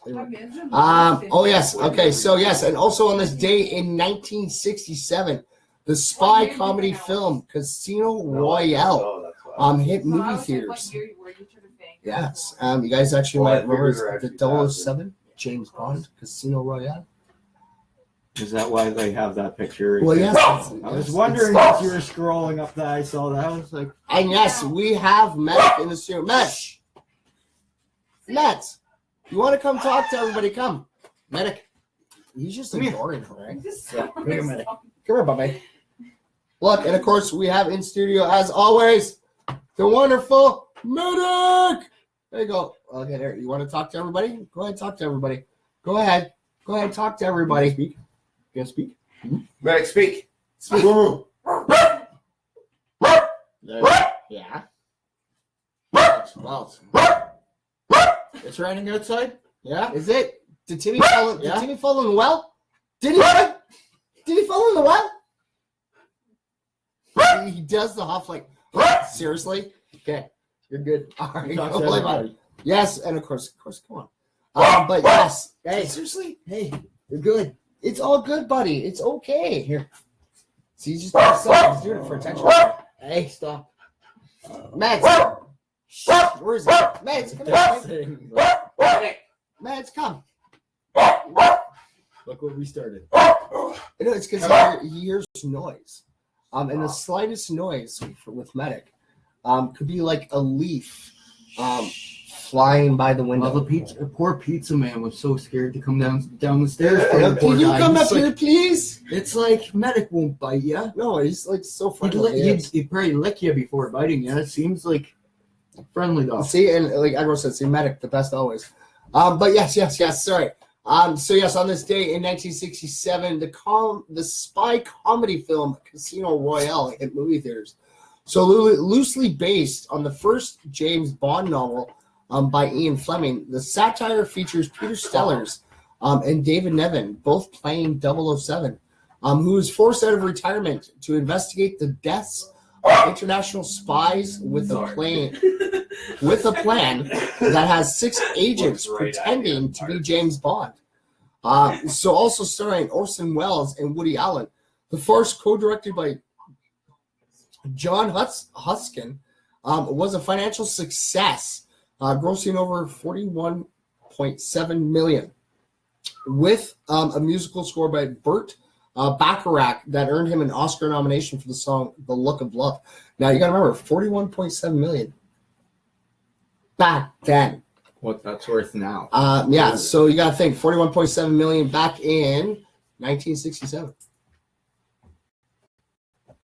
My manager Oh, yes. Okay. So, yes. And also on this day in 1967, the spy comedy film Casino Royale Oh, that's why. hit Well, I movie was like, theaters. what year were you trying to think? Yes. You guys actually Well, I might remember figured the they're actually 007 James Bond Casino Royale. Is that why they have that picture? Well, yes. I was wondering if you were scrolling up that I saw that. I was like, And yes, we have Medic in the studio. Medic, you want to come talk to everybody? Come, Medic. He's just ignoring her, right? Yeah, Come here, Medic. Come here, Bubby. Look, and of course, we have in studio, as always, the wonderful Medic. There you go. Okay, there. You want to talk to everybody? Go ahead, talk to everybody. Go ahead, talk to everybody. Speak. You gonna speak? Medic, speak. Speak. Yeah. Well, it's raining outside? yeah. Is it? Did Timmy fall? Did Yeah. Timmy fall in the well? Did he? Did he fall in the well? He does the huff like. Seriously? Okay, you're good. All right, Talk go to play everybody. ball. Yes, and of course, come on. But yes, Hey. seriously, Hey, you're good. it's all good, buddy. It's okay. Here, see, he's just he's doing it for attention. Hey, stop. Mads, where is he? Mads, come here. Mads, come. Look what we started. You know, it's because he hears noise. And the slightest noise with Medic could be like a leaf flying by the window. Well, the poor pizza man was so scared to come down the stairs. For the poor Can you guy. come He's up like, here, please? It's like Medic won't bite you. No, he's like so friendly. He'd probably lick you before biting you. It seems like a friendly dog. See, and like everyone said, see, Medic, the best always. But yes, sorry. So yes, on this day in 1967, the spy comedy film Casino Royale hit movie theaters. So loosely based on the first James Bond novel by Ian Fleming, the satire features Peter Sellers and David Nevin, both playing 007, who was forced out of retirement to investigate the deaths of international spies with a plan that has 6 agents pretending to be James Bond. So also starring Orson Welles and Woody Allen. The farce, co-directed by John Huskin, was a financial success, grossing over $41.7 million, with a musical score by Burt Bacharach that earned him an Oscar nomination for the song "The Look of Love." Now you got to remember, $41.7 million back then. What that's worth now. Yeah, so you got to think $41.7 million back in 1967.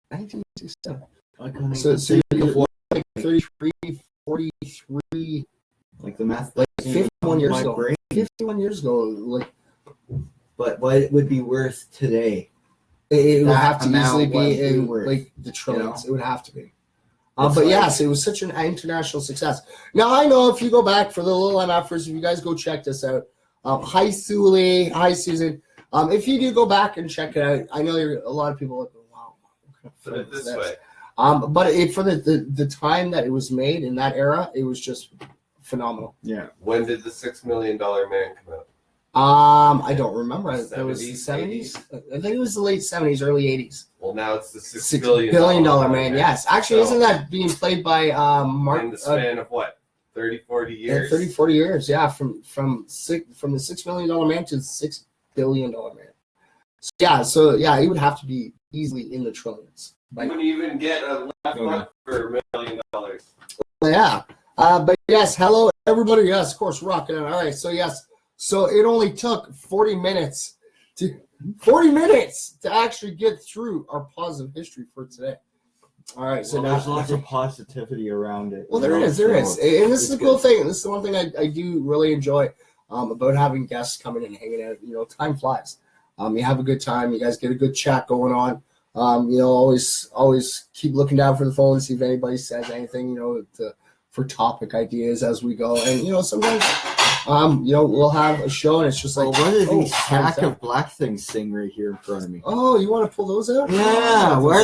1967. So you like 33, 43, like the math, like 51 years my ago. brain. 51 years ago, like But what it would be worth today? it would That have to amount easily be wouldn't be in worth, like the trillions. you know? It would have to be. It's But like- yes, it was such an international success. Now I know if you go back for the little MFers, if you guys go check this out, hi Suli, hi Susan. If you do go back and check it out, I know a lot of people are like, wow. Put it this way. But for the time that it was made in that era, it was just phenomenal. Yeah. When did the $6 Million Man come out? I don't remember. It was the 70s, 70s. I think it was the late 70s, early 80s. Well, now it's the $6 $6 billion man. Yes, actually, So, isn't that being played by Mark? in the span of what, 30, 40 years? 30, 40 years. Yeah, from the $6 million man to the $6 billion man. So, yeah, it would have to be easily in the trillions. You wouldn't even get a left foot for $1 million. Yeah. But yes, hello everybody. Yes, of course, rocking it. All right. So yes, so it only took 40 minutes to actually get through our positive history for today. All right. So well, now there's lots of positivity around it. Well, there is, and this is the cool thing. This is the one thing I do really enjoy about having guests coming and hanging out. You know, time flies. You have a good time. You guys get a good chat going on. You know, always keep looking down for the phone and see if anybody says anything. You know, for topic ideas as we go. And you know, sometimes, you know, we'll have a show and it's just like, what are these stack of black things sitting right here in front of me? Oh, you want to pull those out? Yeah. What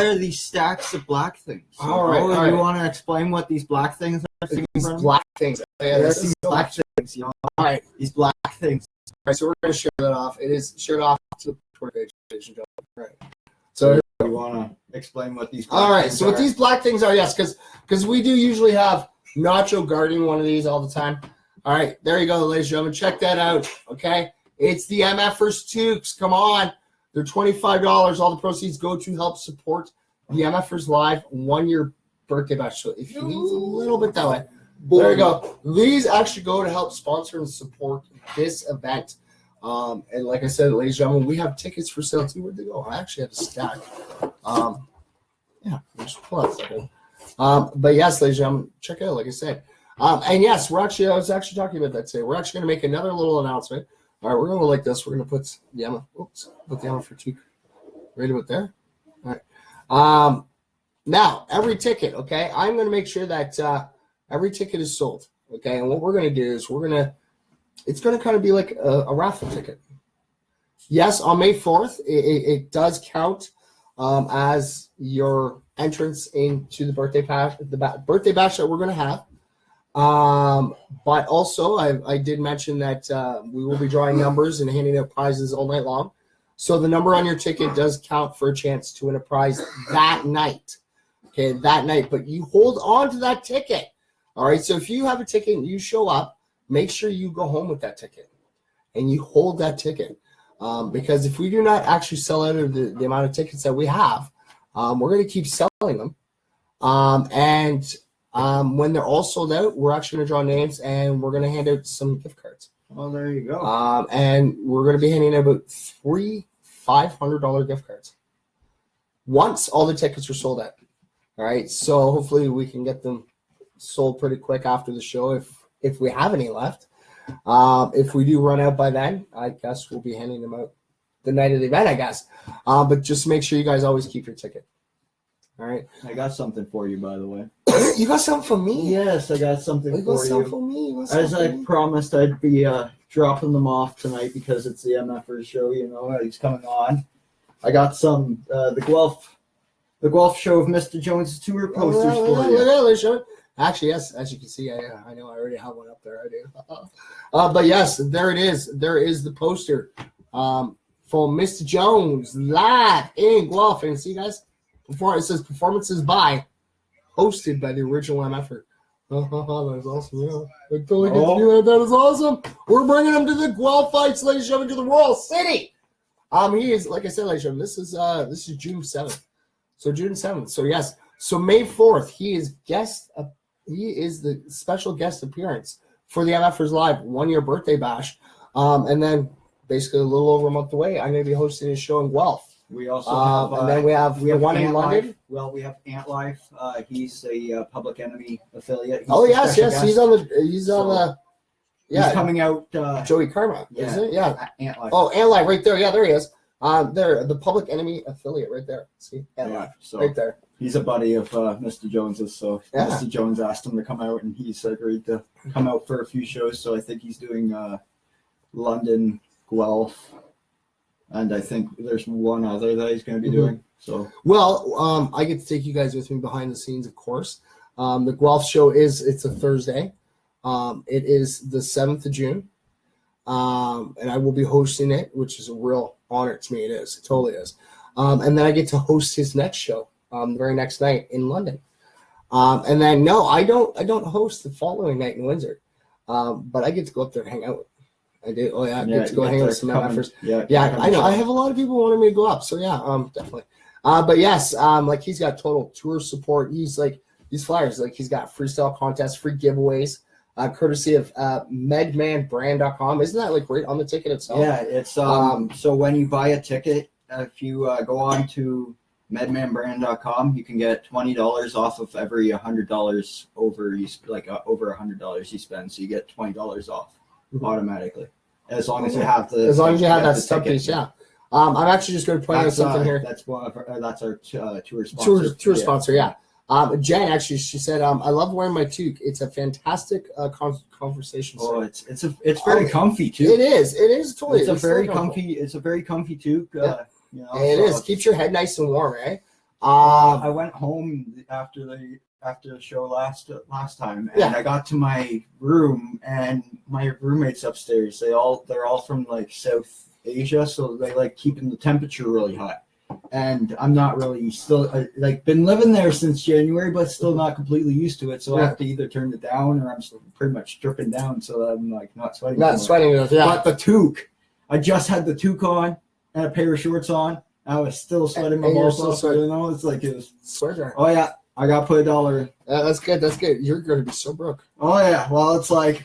are these stacks of black things? All right. You want to explain what these black things are? These black things. Yeah, there's these black things. You know. All right. These black things. All right. So we're going to share that off. It is shared off to the Twitter page, ladies and gentlemen. Right. So you want to explain what these black things are? So what these black things are, yes, because we do usually have Nacho guarding one of these all the time. All right, there you go, ladies and gentlemen. Check that out, okay? It's the MFers Toques. Come on. They're $25. All the proceeds go to help support the MFers Live 1-year birthday bash. So if you need a little bit that way, there you go. These actually go to help sponsor and support this event. And like I said, ladies and gentlemen, we have tickets for sale too. Where'd they go? I actually had a stack. Yeah, just pull out a second. But yes, ladies and gentlemen, check it out, like I said. And yes, I was actually talking about that today. We're actually going to make another little announcement. All right, we're going to go like this. We're going to put the MFer Toque right about there. All right. Now, every ticket, okay, I'm going to make sure that every ticket is sold, okay? And what we're going to do is it's going to kind of be like a raffle ticket. Yes, on May 4th, it does count as your entrance into the birthday bash that we're going to have. But also, I did mention that we will be drawing numbers and handing out prizes all night long. So the number on your ticket does count for a chance to win a prize that night. Okay, that night. But you hold on to that ticket. All right, so if you have a ticket and you show up, make sure you go home with that ticket and you hold that ticket. Because if we do not actually sell out of the amount of tickets that we have, we're going to keep selling them. When they're all sold out, we're actually going to draw names and we're going to hand out some gift cards. Oh, there you go. And we're going to be handing out about 3 $500 gift cards once all the tickets are sold out. All right, so hopefully we can get them sold pretty quick after the show if we have any left. If we do run out by then, I guess we'll be handing them out the night of the event, I guess. But just make sure you guys always keep your ticket. All right. I got something for you, by the way. You got something for me? Yes, I got something for you. For me? As I promised, I'd be dropping them off tonight because it's the MFers show. You know, he's coming on. I got some the Guelph show of Mr. Jones' tour posters for you. Actually, yes, as you can see, I know I already have one up there. I do. But yes, there it is. There is the poster for Mr. Jones live in Guelph. And see, guys, it says performances by, hosted by the original MFer. That is awesome. Yeah, I totally get to do that. That is awesome. We're bringing him to the Guelph fights, ladies and gentlemen, to the Royal City. He is, like I said, ladies and gentlemen, this is June 7th. So June 7th. So yes. So May 4th, he is the special guest appearance for the MFers Live 1-year birthday bash. And then basically a little over a month away, I'm going to be hosting a show in Guelph. We also have, and then we have one in London. Life. Well, we have Ant Life. He's a Public Enemy affiliate. Yes. He's on the. He's coming out. Joey Karma, isn't it? Yeah. Ant Life. Oh, Ant Life, right there. Yeah, there he is. There, the Public Enemy affiliate, right there. See, Ant Life, so right there. He's a buddy of Mr. Jones's, so yeah. Mr. Jones asked him to come out, and he's agreed to come out for a few shows. So I think he's doing London, Guelph, and I think there's one other that he's going to be doing. So I get to take you guys with me behind the scenes, of course. The Guelph show it's a Thursday. It is the 7th of June, and I will be hosting it, which is a real honor to me. It is. It totally is. And then I get to host his next show the very next night in London. And then no, I don't host the following night in Windsor, but I get to go up there and hang out. I do. I get to go hang out with some MFers. Yeah, I know. I have a lot of people wanting me to go up, so yeah, definitely. But yes, like he's got total tour support. He's like these flyers, like he's got freestyle contests, free giveaways, courtesy of medmanbrand.com. Isn't that like right on the ticket itself? Yeah, it's so when you buy a ticket, if you go on to medmanbrand.com, you can get $20 off of every $100 over over $100 you spend. So you get $20 off automatically, as long as you have the that sub piece. Yeah. I'm actually just going to point out something here. That's one of that's our tour sponsor. Tour sponsor, yeah. Jen actually, she said, "I love wearing my toque. It's a fantastic conversation." Oh, it's very comfy too. It is totally. It's a very comfy. It's a very comfy toque. Yeah. You know, it is. Keeps your head nice and warm, eh? I went home after the show last time, and I got to my room, and my roommates upstairs. They're all from like South Asia, so they like keeping the temperature really hot. And I'm not really been living there since January, but still not completely used to it. So I have to either turn it down, or I'm pretty much dripping down, so I'm like not sweating. Not sweating enough, yeah. But the toque, I just had the toque on and a pair of shorts on. I was still sweating my balls off. You know, it's like it was sweater. Oh yeah, I got to put $1 in. That's good. That's good. You're going to be so broke. Oh yeah. Well, it's like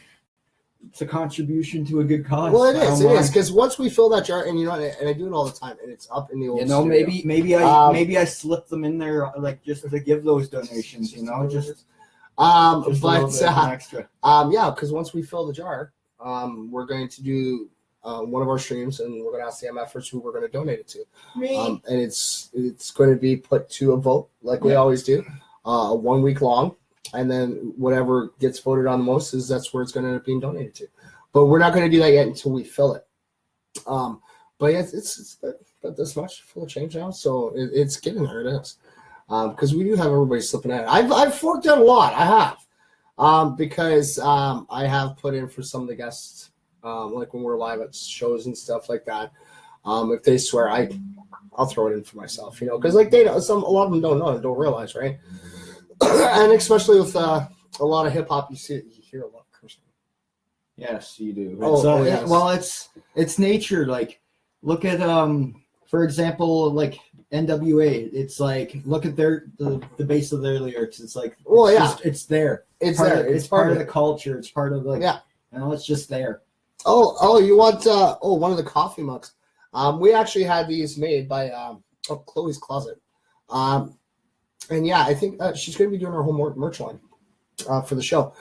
it's a contribution to a good cause. Well, it is because once we fill that jar, and you know, and I do it all the time, and it's up in the old. You know, studio. maybe I slip them in there like just to give those donations. You know, just extra. Yeah, because once we fill the jar, we're going to do one of our streams, and we're going to ask the MFers who we're going to donate it to. And it's going to be put to a vote like we always do, 1 week long. And then whatever gets voted on the most that's where it's going to end up being donated to. But we're not going to do that yet until we fill it. But yeah, it's about this much full of change now, so it's getting there. It is because we do have everybody slipping in. I've forked out a lot. I have because I have put in for some of the guests, like when we're live at shows and stuff like that. If they swear, I'll throw it in for myself, you know, because like a lot of them don't know and don't realize, right? And especially with a lot of hip hop, you hear a lot of cursing. Yes, you do. Yes. Well, it's nature. Like, look at for example, like NWA. It's like look at the base of their lyrics. It's like it's there. It's there. It's part of the culture. It's part of you know, it's just there. Oh, you want one of the coffee mugs? We actually had these made by Chloe's Closet. And yeah, I think she's going to be doing her whole merch line for the show.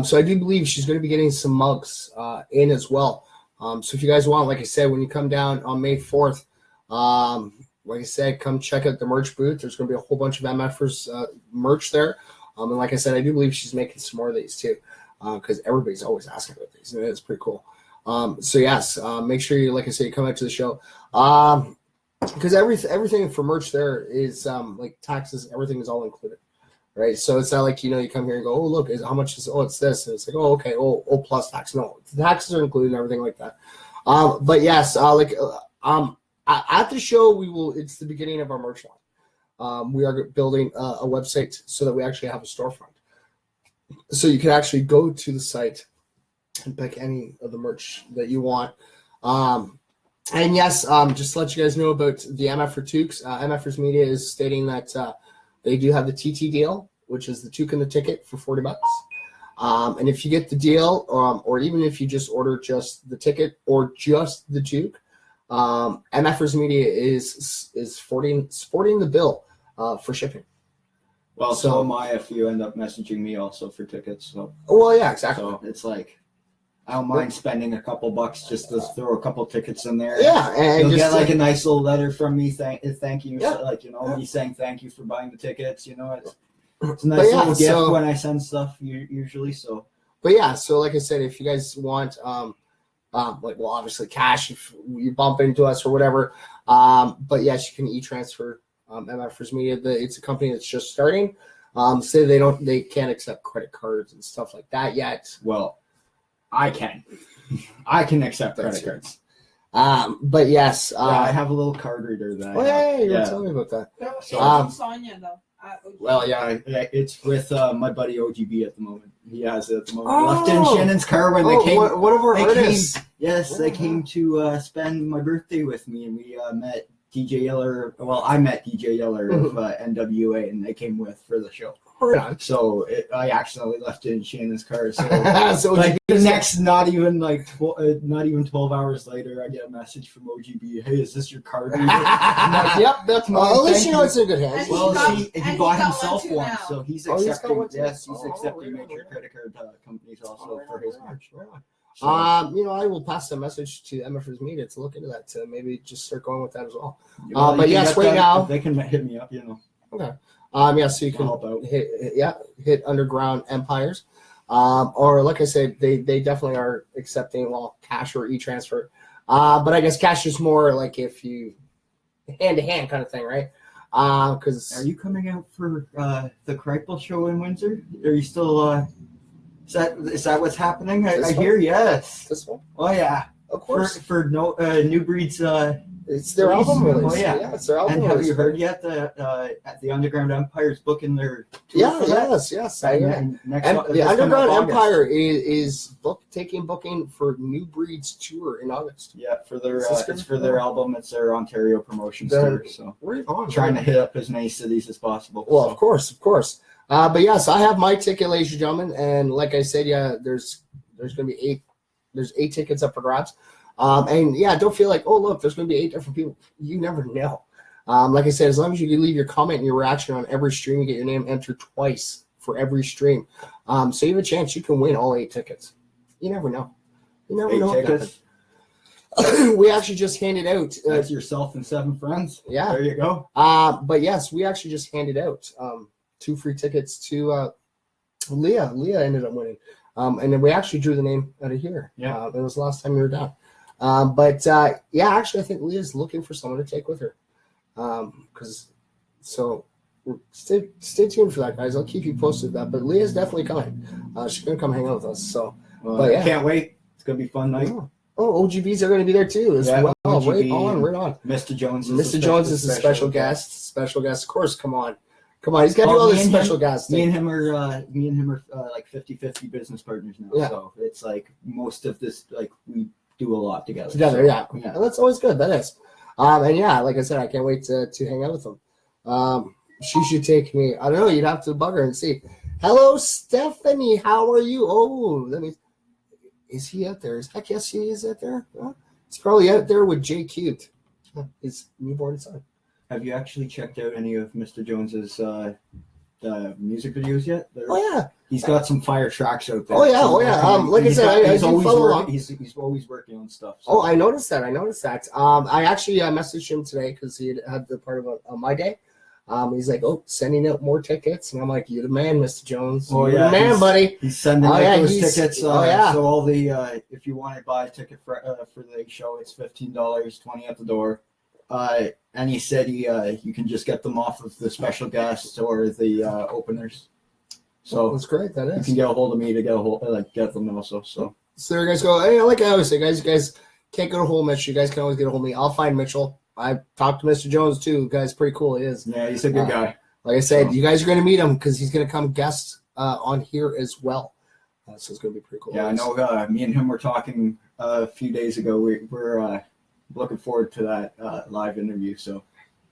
So I do believe she's going to be getting some mugs in as well. So if you guys want, like I said, when you come down on May 4th, like I said, come check out the merch booth. There's going to be a whole bunch of MFers merch there. And like I said, I do believe she's making some more of these too, because everybody's always asking about these, and it's pretty cool. So yes, make sure you, like I said, you come out to the show. Because everything for merch there is like taxes, everything is all included, right? So it's not like, you know, you come here and go, oh, look, how much is, it's this. And it's like, oh, okay, oh, plus tax. No, the taxes are included and everything like that. But yes, at the show, it's the beginning of our merch line. We are building a website so that we actually have a storefront. So you can actually go to the site and pick any of the merch that you want. And yes, just to let you guys know about the MF toques. MFers Media is stating that they do have the TT deal, which is the toque and the ticket for $40. And if you get the deal, or even if you just order just the ticket or just the toque, MFers Media is sporting the bill for shipping. Well, so am I if you end up messaging me also for tickets. So. Well, yeah, exactly. So it's like, I don't mind spending a couple bucks just to throw a couple tickets in there. Yeah, and you'll just get like a nice little letter from me thank you, yeah. like, you know, me saying thank you for buying the tickets. You know, it's a nice little gift when I send stuff usually. So, but yeah, so like I said, if you guys want, obviously cash if you bump into us or whatever, but yes, you can e-transfer MFers Media. It's a company that's just starting. Say they can't accept credit cards and stuff like that yet. Well, I can accept credit cards. But yes, I have a little card reader that. Oh yeah, you were telling me about that. So, Sonia though. Well, yeah, it's with my buddy OGB at the moment. He has it at the moment. Left in Shannon's car when they came. One of our artists. They came to spend my birthday with me, and we met DJ Yeller. Well, I met DJ Yeller of NWA, and they came with for the show. Right on. So I accidentally left it in Shannon's car. So, So like the next, not even 12 hours later, I get a message from OGB. Hey, is this your car? I'm like, yep, that's mine. at least Thank you know it's in good hands. And Well, he he got bought one himself too one, now. so he's Oh, he's got accepting. one too? Yes, he's Oh, accepting right on, major right on. credit card companies also Right for on, his right on, merch. right on. So, I will pass the message to mfersmedia to look into that, to maybe just start going with that as well. well, you but can yes, get right that- now- they can hit me up. So you can I'll help out. hit Underground Empires, or like I said, they definitely are accepting cash or e-transfer. But I guess cash is more like if you hand to hand kind of thing, right? Because Are you coming out for the Kreipel show in Windsor? Are you still? Is that what's happening? I This one? hear yes. this one, Oh yeah, of course, for New Breed's. it's their album Oh, release. yeah. It's their album And have release. you heard yet that at the Underground Empire's booking their tour Yeah, for that? yes. I hear. And next And this the coming Underground August. Empire is taking booking for New Breed's tour in August. Yeah, for their Is this it's gonna- for their album. It's their Ontario promotions Then- tour. So Right on. trying to hit up as many cities as possible. Well, so. of course. But yes, I have my ticket, ladies and gentlemen, and like I said, there's going to be 8 tickets up for grabs. And don't feel like, oh look, there's going to be 8 different people. You never know. Like I said, as long as you can leave your comment and your reaction on every stream, you get your name entered twice for every stream. So you have a chance you can win all 8 tickets. You never know. You never 8 know. tickets. We actually just handed out. That's yourself and 7 friends. Yeah. There you go. But yes, we actually just handed out 2 free tickets to Leah. Leah ended up winning. And then we actually drew the name out of here. Yeah. It was the last time we were down. Actually, I think Leah's looking for someone to take with her. Stay tuned for that, guys. I'll keep you posted with that. But Leah's definitely coming. She's going to come hang out with us. So, Well, But yeah. I can't wait. It's gonna be a fun night. OGBs are going to be there too as well. OGB, Right on. Mr. Jones. Mr. Jones is a special guest. Special guest, of course. Come on. He's got to do all this special guest. Me and him are like 50-50 business partners now. Yeah. So it's like most of this, like we do a lot together. Together, So, yeah. yeah. And that's always good. That is. Like I said, I can't wait to hang out with them. She should take me. I don't know. You'd have to bug her and see. Hello, Stephanie. How are you? Oh, is he out there? Heck yes, he is out there. Huh? He's probably out there with Jay Cute, his newborn son. Have you actually checked out any of Mr. Jones's music videos yet? Oh yeah. He's got some fire tracks out there. Oh yeah. Like I said, I do follow along. He's always working on stuff. Oh, I noticed that. I actually messaged him today because he had the part of my day. He's like, oh, sending out more tickets, and I'm like, you're the man, Mr. Jones. Oh, you're yeah, the man, buddy. He's sending out those tickets. Oh, yeah. So all the if you want to buy a ticket for the show, it's $15, $20 at the door. And he said you can just get them off of the special guests or the openers. So That's great. That you is. can get a hold of me to get them also. So So there, guys go. Hey, like I always say, guys, you guys can't go to hold Mitch. You guys can always get a hold of me. I'll find Mitchell. I talked to Mr. Jones too. Guy's pretty cool. He is. yeah, he's a good guy. Like I said, So- you guys are going to meet him because he's going to come guest on here as well. So it's going to be pretty cool. Yeah, I know. Me and him were talking a few days ago. We're looking forward to that live interview. So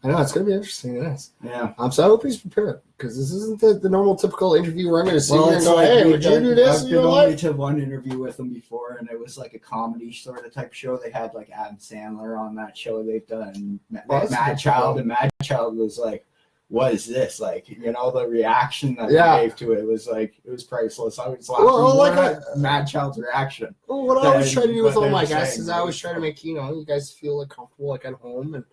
I know it's going to be interesting. It is. yeah. So I hope he's prepared because this isn't the normal typical interview where I'm going to sit here and it's go, like "Hey, we've would you done- do this I've in been your only life?" to one interview with him before, and it was like a comedy sort of type show. They had like Adam Sandler on that show. They've done that's Mad good. Child, and Mad Child was like, "What is this?" Like, the reaction that Yeah. he gave to it was like, it was priceless. I was laughing Well, more like at Mad Child's reaction. Well, what I always Then try to do with what all they my were guests saying, is I always try to so- make you guys feel like comfortable, like at home, and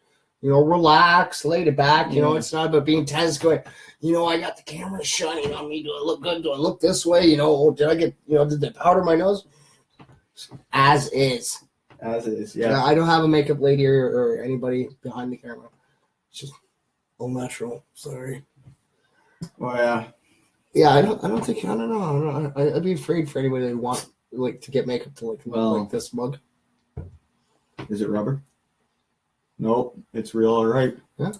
relax, laid it back. Yeah. It's not about being tense. Going, I got the camera shining on me. Do I look good? Do I look this way? Did I get did they powder my nose? As is. As is, yeah. I don't have a makeup lady or anybody behind the camera. It's just all natural. Sorry. Well, yeah. Yeah, I don't know. I'd be afraid for anybody that want to get makeup to look like this mug. Is it rubber? Nope, it's real. All right. Yeah.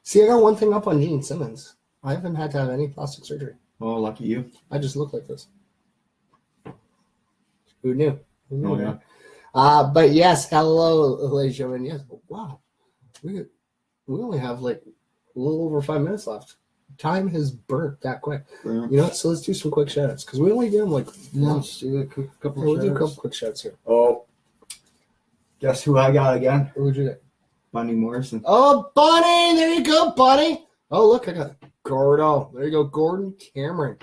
See, I got one thing up on Gene Simmons. I haven't had to have any plastic surgery. Oh, lucky you. I just look like this. Who knew? Oh, yeah. But yes, hello, ladies and gentlemen. Yes. Wow. We only have like a little over 5 minutes left. Time has burnt that quick. Yeah. You know what? So let's do some quick shout-outs because we only do them like Let's do a couple we'll do a shout-outs. couple quick shout-outs here. Oh, guess who I got again? Who would you get? Bunny Morrison. Oh, Bunny! There you go, Bunny. Oh, look, I got Gordo. There you go, Gordon Cameron.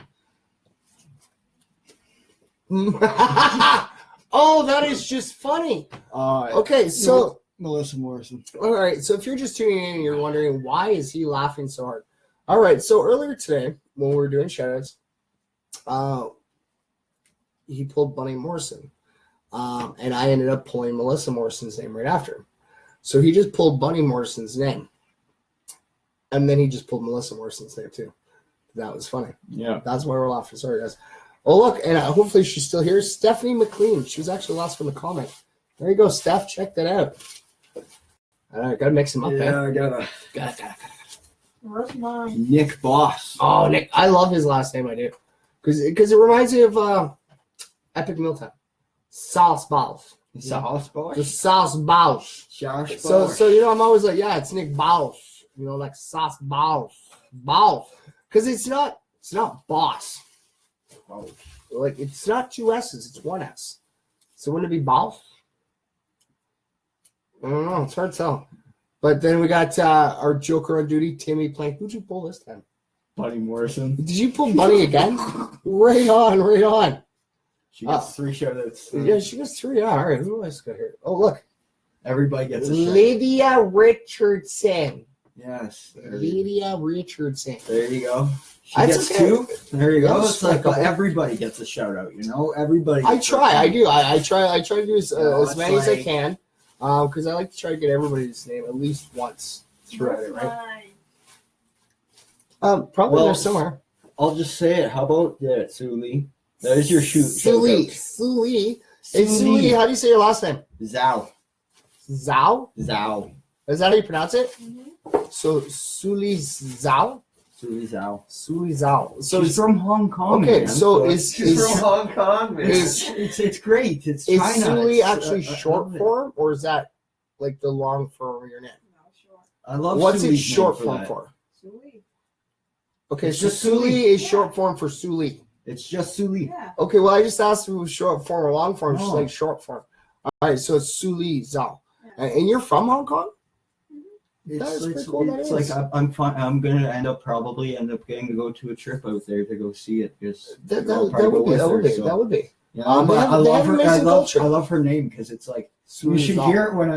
Oh, that is just funny. Okay, so Melissa Morrison. all right, so if you're just tuning in and you're wondering why is he laughing so hard? All right, so earlier today when we were doing shoutouts, he pulled Bunny Morrison, and I ended up pulling Melissa Morrison's name right after him. So he just pulled Bunny Morrison's name, and then he just pulled Melissa Morrison's name too. That was funny. Yeah. That's why we're laughing. Sorry, guys. Oh, look, and hopefully she's still here. Stephanie McLean. She was actually last from the comment. There you go, Steph. Check that out. I gotta mix them up, man. I gotta. Gotta. Where's mine? Nick Boss. Oh, Nick. I love his last name. I do. Because it reminds me of Epic Mealtime. Sauce Balls. Sauce The Boss. Sauce Balls. Josh So, Boss. you know, I'm always like, yeah, it's Nick Balls. You know, like Sauce Balls. Balls. Because it's not boss. Like, it's not 2 S's. It's 1 S. So wouldn't it be Balls? I don't know. It's hard to tell. But then we got our Joker on duty, Timmy playing. Who'd you pull this time? Bunny Morrison. Did you pull Bunny again? Right on. She gets 3 shoutouts. Yeah, she gets 3. Yeah, all right. Who else got here? Oh, look. Everybody gets a shout. Lydia Richardson. Yes. Lydia Richardson. There you go. She That's gets okay. 2. There you go. That's It's like like a- everybody gets a shout out, you know? Everybody. I gets try. a- I do. I try to do as it's many as I like- can because I like to try to get everybody's name at least once throughout it, Where's right? mine? Probably Well, there somewhere. I'll just say it. How about that, Suli? That is your shoot. Suli. Hey, Suli, how do you say your last name? Zhao. Zhao? Zhao. Is that how you pronounce it? Mhm. So Suli Zhao? Suli Zhao. Suli Zhao. So She's from Hong Kong. okay, man, so is Hong Kong, man. it's great. It's is China. Suli It's, actually I short love it. form, or is that like the long form of your name? No, sure. I love. What's it Suli's short name form that. for? Sweet. Okay, It's so just Suli Suli. is Yeah. short form for Suli. It's just Suli. Yeah. Okay, well, I just asked if it was short form or long form. She's No. like short form. All right, so it's Suli Zhao. Yeah. And you're from Hong Kong? That is It's pretty cool, that it's is. like I'm fun. I'm gonna probably end up getting to go to a trip out there to go see it. Because That would be. Yeah, They but have- I they love have her. amazing culture. I love her name because it's like you should hear it when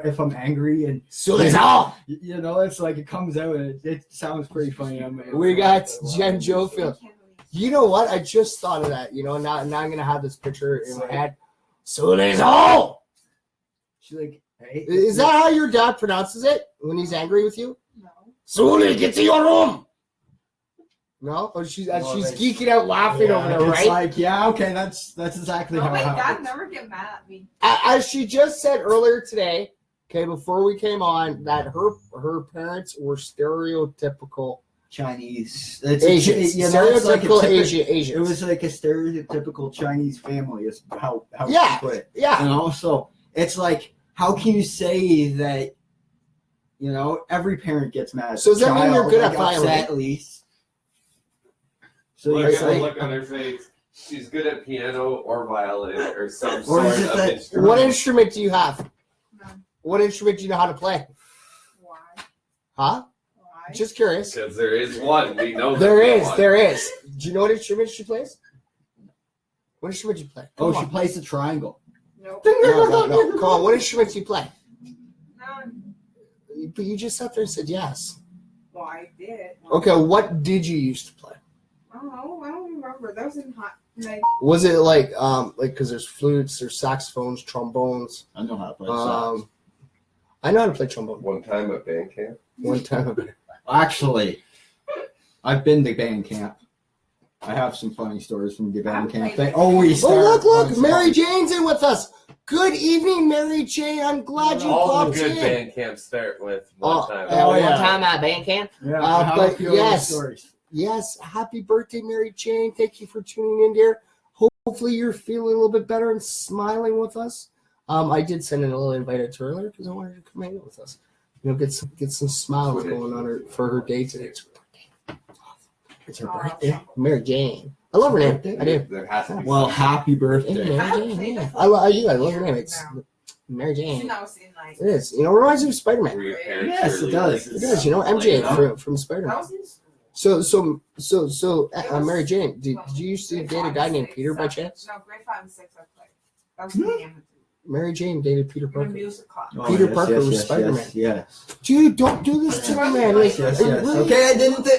if I'm angry and Suli Zhao. you know it's like it comes out and it sounds pretty funny. We got Jen Jofield. You know what? I just thought of that. You know, now I'm going to have this picture in my head. Suli Zhao. She's like, hey, Is that how your dad pronounces it when he's angry with you? No. Suli, get to your room. No? Oh, she's Well, geeking out laughing over there, it's right? like, yeah, okay, that's exactly Oh how my it God, happens. never get mad at me. As she just said earlier today, okay, before we came on, that her parents were stereotypical Chinese. Asians. You know, it's like a Stereotypical Asians. Asians. It was like a stereotypical Chinese family. Is how Yeah. she put it. Yeah. You know, so it's like, how can you say that? You know, every parent gets mad. At So does the that mean child, you're good at upset violin? at least. So Look you're at the like, look on her face. She's good at piano or violin or some Or sort is it of that- instrument. What instrument do you have? None. What instrument do you know how to play? Why? Huh? Why? Just curious. Because there is one. We know There there's is. one. There is. Do you know what instrument she plays? What instrument do you play? oh, Come she on. plays the triangle. Nope. No. Come on. What instrument do you play? None. But you just sat there and said yes. Well, I did. Okay, what did you used to play? I don't remember. That was in hot. Like, Was it like because there's flutes, there's saxophones, trombones. I know how to play I know how to play trombone. One time at band camp. One time. Actually, I've been to band camp. I have some funny stories from the band camp. They always Oh, start. look! Mary Jane's in with us. Good evening, Mary Jane. I'm glad you All the popped good in. band camps start with one time. Oh, yeah. One time at band camp. Yeah, I have a but few of those yes. stories. Yes, happy birthday, Mary Jane. Thank you for tuning in, dear. Hopefully you're feeling a little bit better and smiling with us. I did send in a little invite out to her earlier because I wanted her to come hang out with us. get some smiles going on her for her day today. It's her birthday. Mary Jane. I love her name. I do. There has to be Well, happy Hey, birthday. Mary Jane. Yeah. I love her name. It's Mary Jane. She knows in like. It is. Reminds me of Spider-Man. Were your parents Yes, it really, does. It does. MJ from Spider-Man. That was in school. So, Mary Jane, did you used to date a guy named Peter by chance? No, grade 5 and 6 I played. That was in the amateur. Mary Jane dated Peter In Parker. music class. Oh, Peter Parker was Spider-Man. Yes. Dude, don't do this to me, man. Like, Yes. really? Okay,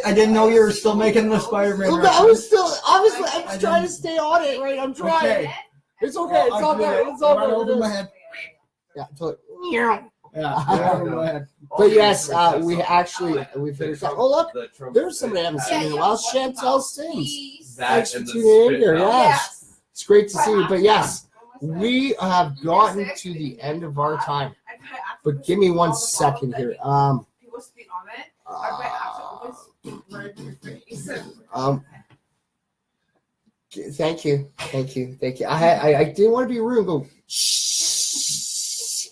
I didn't know you were still making the Spider-Man. Look, I was still, obviously, I I'm trying to stay on it, right? I'm trying. Okay. It's okay. It's all good. It's all Right good. over my head. Yeah, totally. Yeah, right over my head. But yes, we finished that. Oh, look, The trumpet there's somebody I haven't seen in a while. Chantel Sims. Please. That Thanks for and the tuning in spit here. belt. Yes. It's great to see you. But yes, we have gotten to the end of our time. But give me 1 second here. People speak on it. Thank you. I didn't want to be rude and go, shh.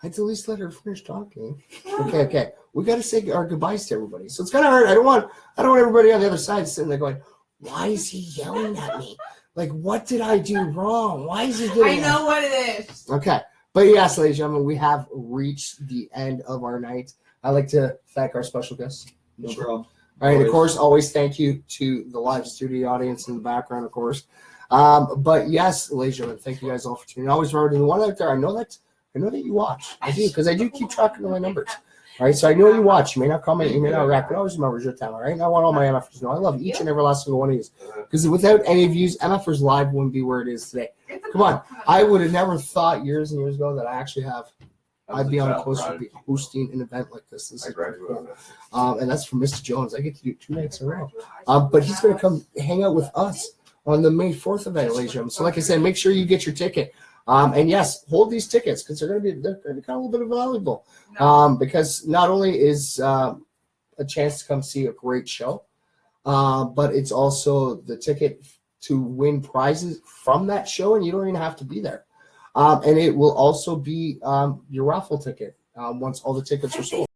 I had to at least let her finish talking. Okay. We got to say our goodbyes to everybody. So it's kind of hard. I don't want everybody on the other side sitting there going, why is he yelling at me? Like, what did I do wrong? Why is he doing I know what it is. Okay. But yes, ladies and gentlemen, we have reached the end of our night. I'd like to thank our special guests. No problem. All right, of course, always thank you to the live studio audience in the background, of course. But yes, ladies and gentlemen, thank you guys all for tuning in. Always remember, the one out there, I know that you watch. I do, because I do keep track of my numbers. All right, so I know you watch. You may not comment, you may not react, but always remember it's your time, all right? And I want all my MFers to know I love each and every last single one of you. Because without any of you, MFers Live wouldn't be where it is today. Come on, I would have never thought years and years ago that I actually have. I'd be on a close to be hosting an event like this. This is cool. And that's from Mr. Jones. I get to do it 2 nights in a row. But he's going to come hang out with us on the May 4th event, ladies and gentlemen. So like I said, make sure you get your ticket. And yes, hold these tickets because they're going to be kind of a little bit valuable. Because not only is a chance to come see a great show, but it's also the ticket to win prizes from that show, and you don't even have to be there. And it will also be your raffle ticket once all the tickets are sold.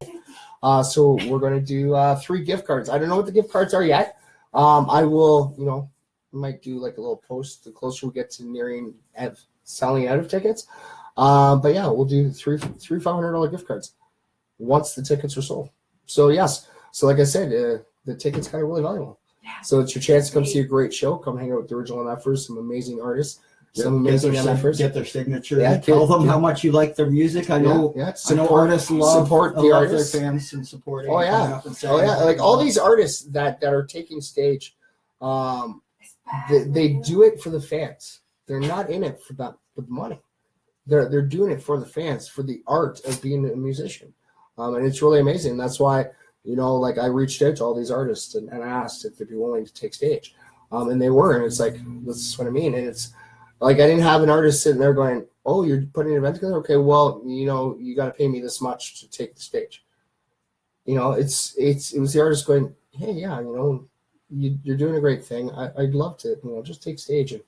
So we're going to do 3 gift cards. I don't know what the gift cards are yet. I will, might do like a little post the closer we get to nearing selling out of tickets. But yeah, we'll do three $500 gift cards once the tickets are sold. So yes. So like I said, the ticket's kind of really valuable. So it's your chance to come see a great show. Come hang out with the original MFers, some amazing artists. Some amazing MFers. Get their signature. Tell them how much you like their music. I know artists love the artists. their fans and supporting. Oh yeah. Like all these artists that are taking stage, they do it for the fans. They're not in it for the money. They're doing it for the fans, for the art of being a musician, and it's really amazing. That's why like I reached out to all these artists and asked if they'd be willing to take stage, and they were. And it's like that's what I mean. And it's like I didn't have an artist sitting there going, "Oh, you're putting an event together? Okay, well, you got to pay me this much to take the stage." It was the artist going, "Hey, yeah, you're doing a great thing. I'd love to, just take stage and,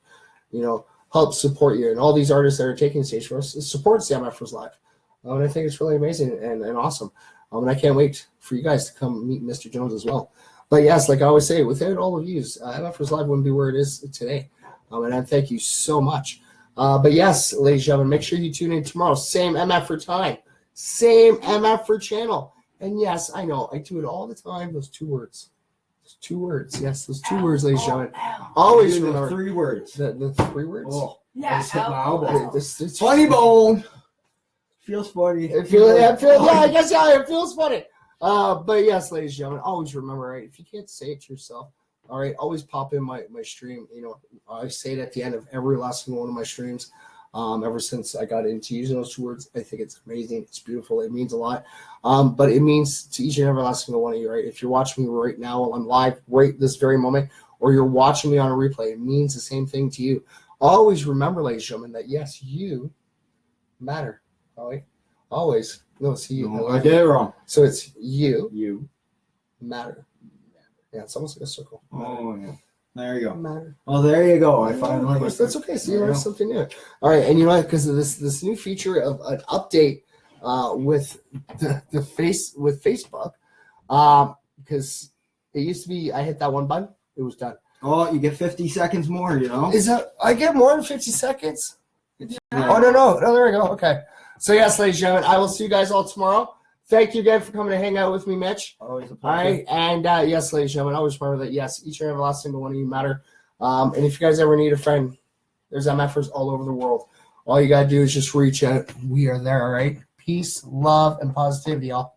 help support you." And all these artists that are taking stage for us, it supports the MFers Live. And I think it's really amazing and awesome. And I can't wait for you guys to come meet Mr. Jones as well. But yes, like I always say, without all of you, MFers Live wouldn't be where it is today. And I thank you so much. But yes, ladies and gentlemen, make sure you tune in tomorrow. Same MFer time, same MFer channel. And yes, I know I do it all the time. Those 2 words. Those 2 words. Yes, those 2 words, ladies and gentlemen. Always remember 3 words. The 3 words. Oh, Yeah. I just hit my elbow. It's Funny bone. Feels funny. I guess it feels funny. But yes, ladies and gentlemen, always remember, right? If you can't say it to yourself, all right, always pop in my stream. I say it at the end of every last single one of my streams. Ever since I got into using those 2 words, I think it's amazing. It's beautiful. It means a lot. But it means to each and every last single one of you, right? If you're watching me right now while I'm live, right this very moment, or you're watching me on a replay, it means the same thing to you. Always remember, ladies and gentlemen, that yes, you matter. All right? Always. No, see you. No, I did it wrong. So it's you. You matter. Yeah, it's almost like a circle. Oh, yeah. There you go. Matter. Oh, there you go. I finally. That's okay. So you learned something new. All right, and you know what? Because of this new feature of an update with with Facebook, because it used to be I hit that one button, it was done. Oh, you get 50 seconds more, you know? Is that I get more than 50 seconds? Yeah. Oh no, there we go. Okay. So yes, ladies and gentlemen, I will see you guys all tomorrow. Thank you again for coming to hang out with me, Mitch. Always a All pleasure. right, and yes, ladies and gentlemen, always remember that yes, each and every last single one of you matter. And if you guys ever need a friend, there's MFers all over the world. All you gotta do is just reach out. We are there. All right. Peace, love, and positivity, y'all.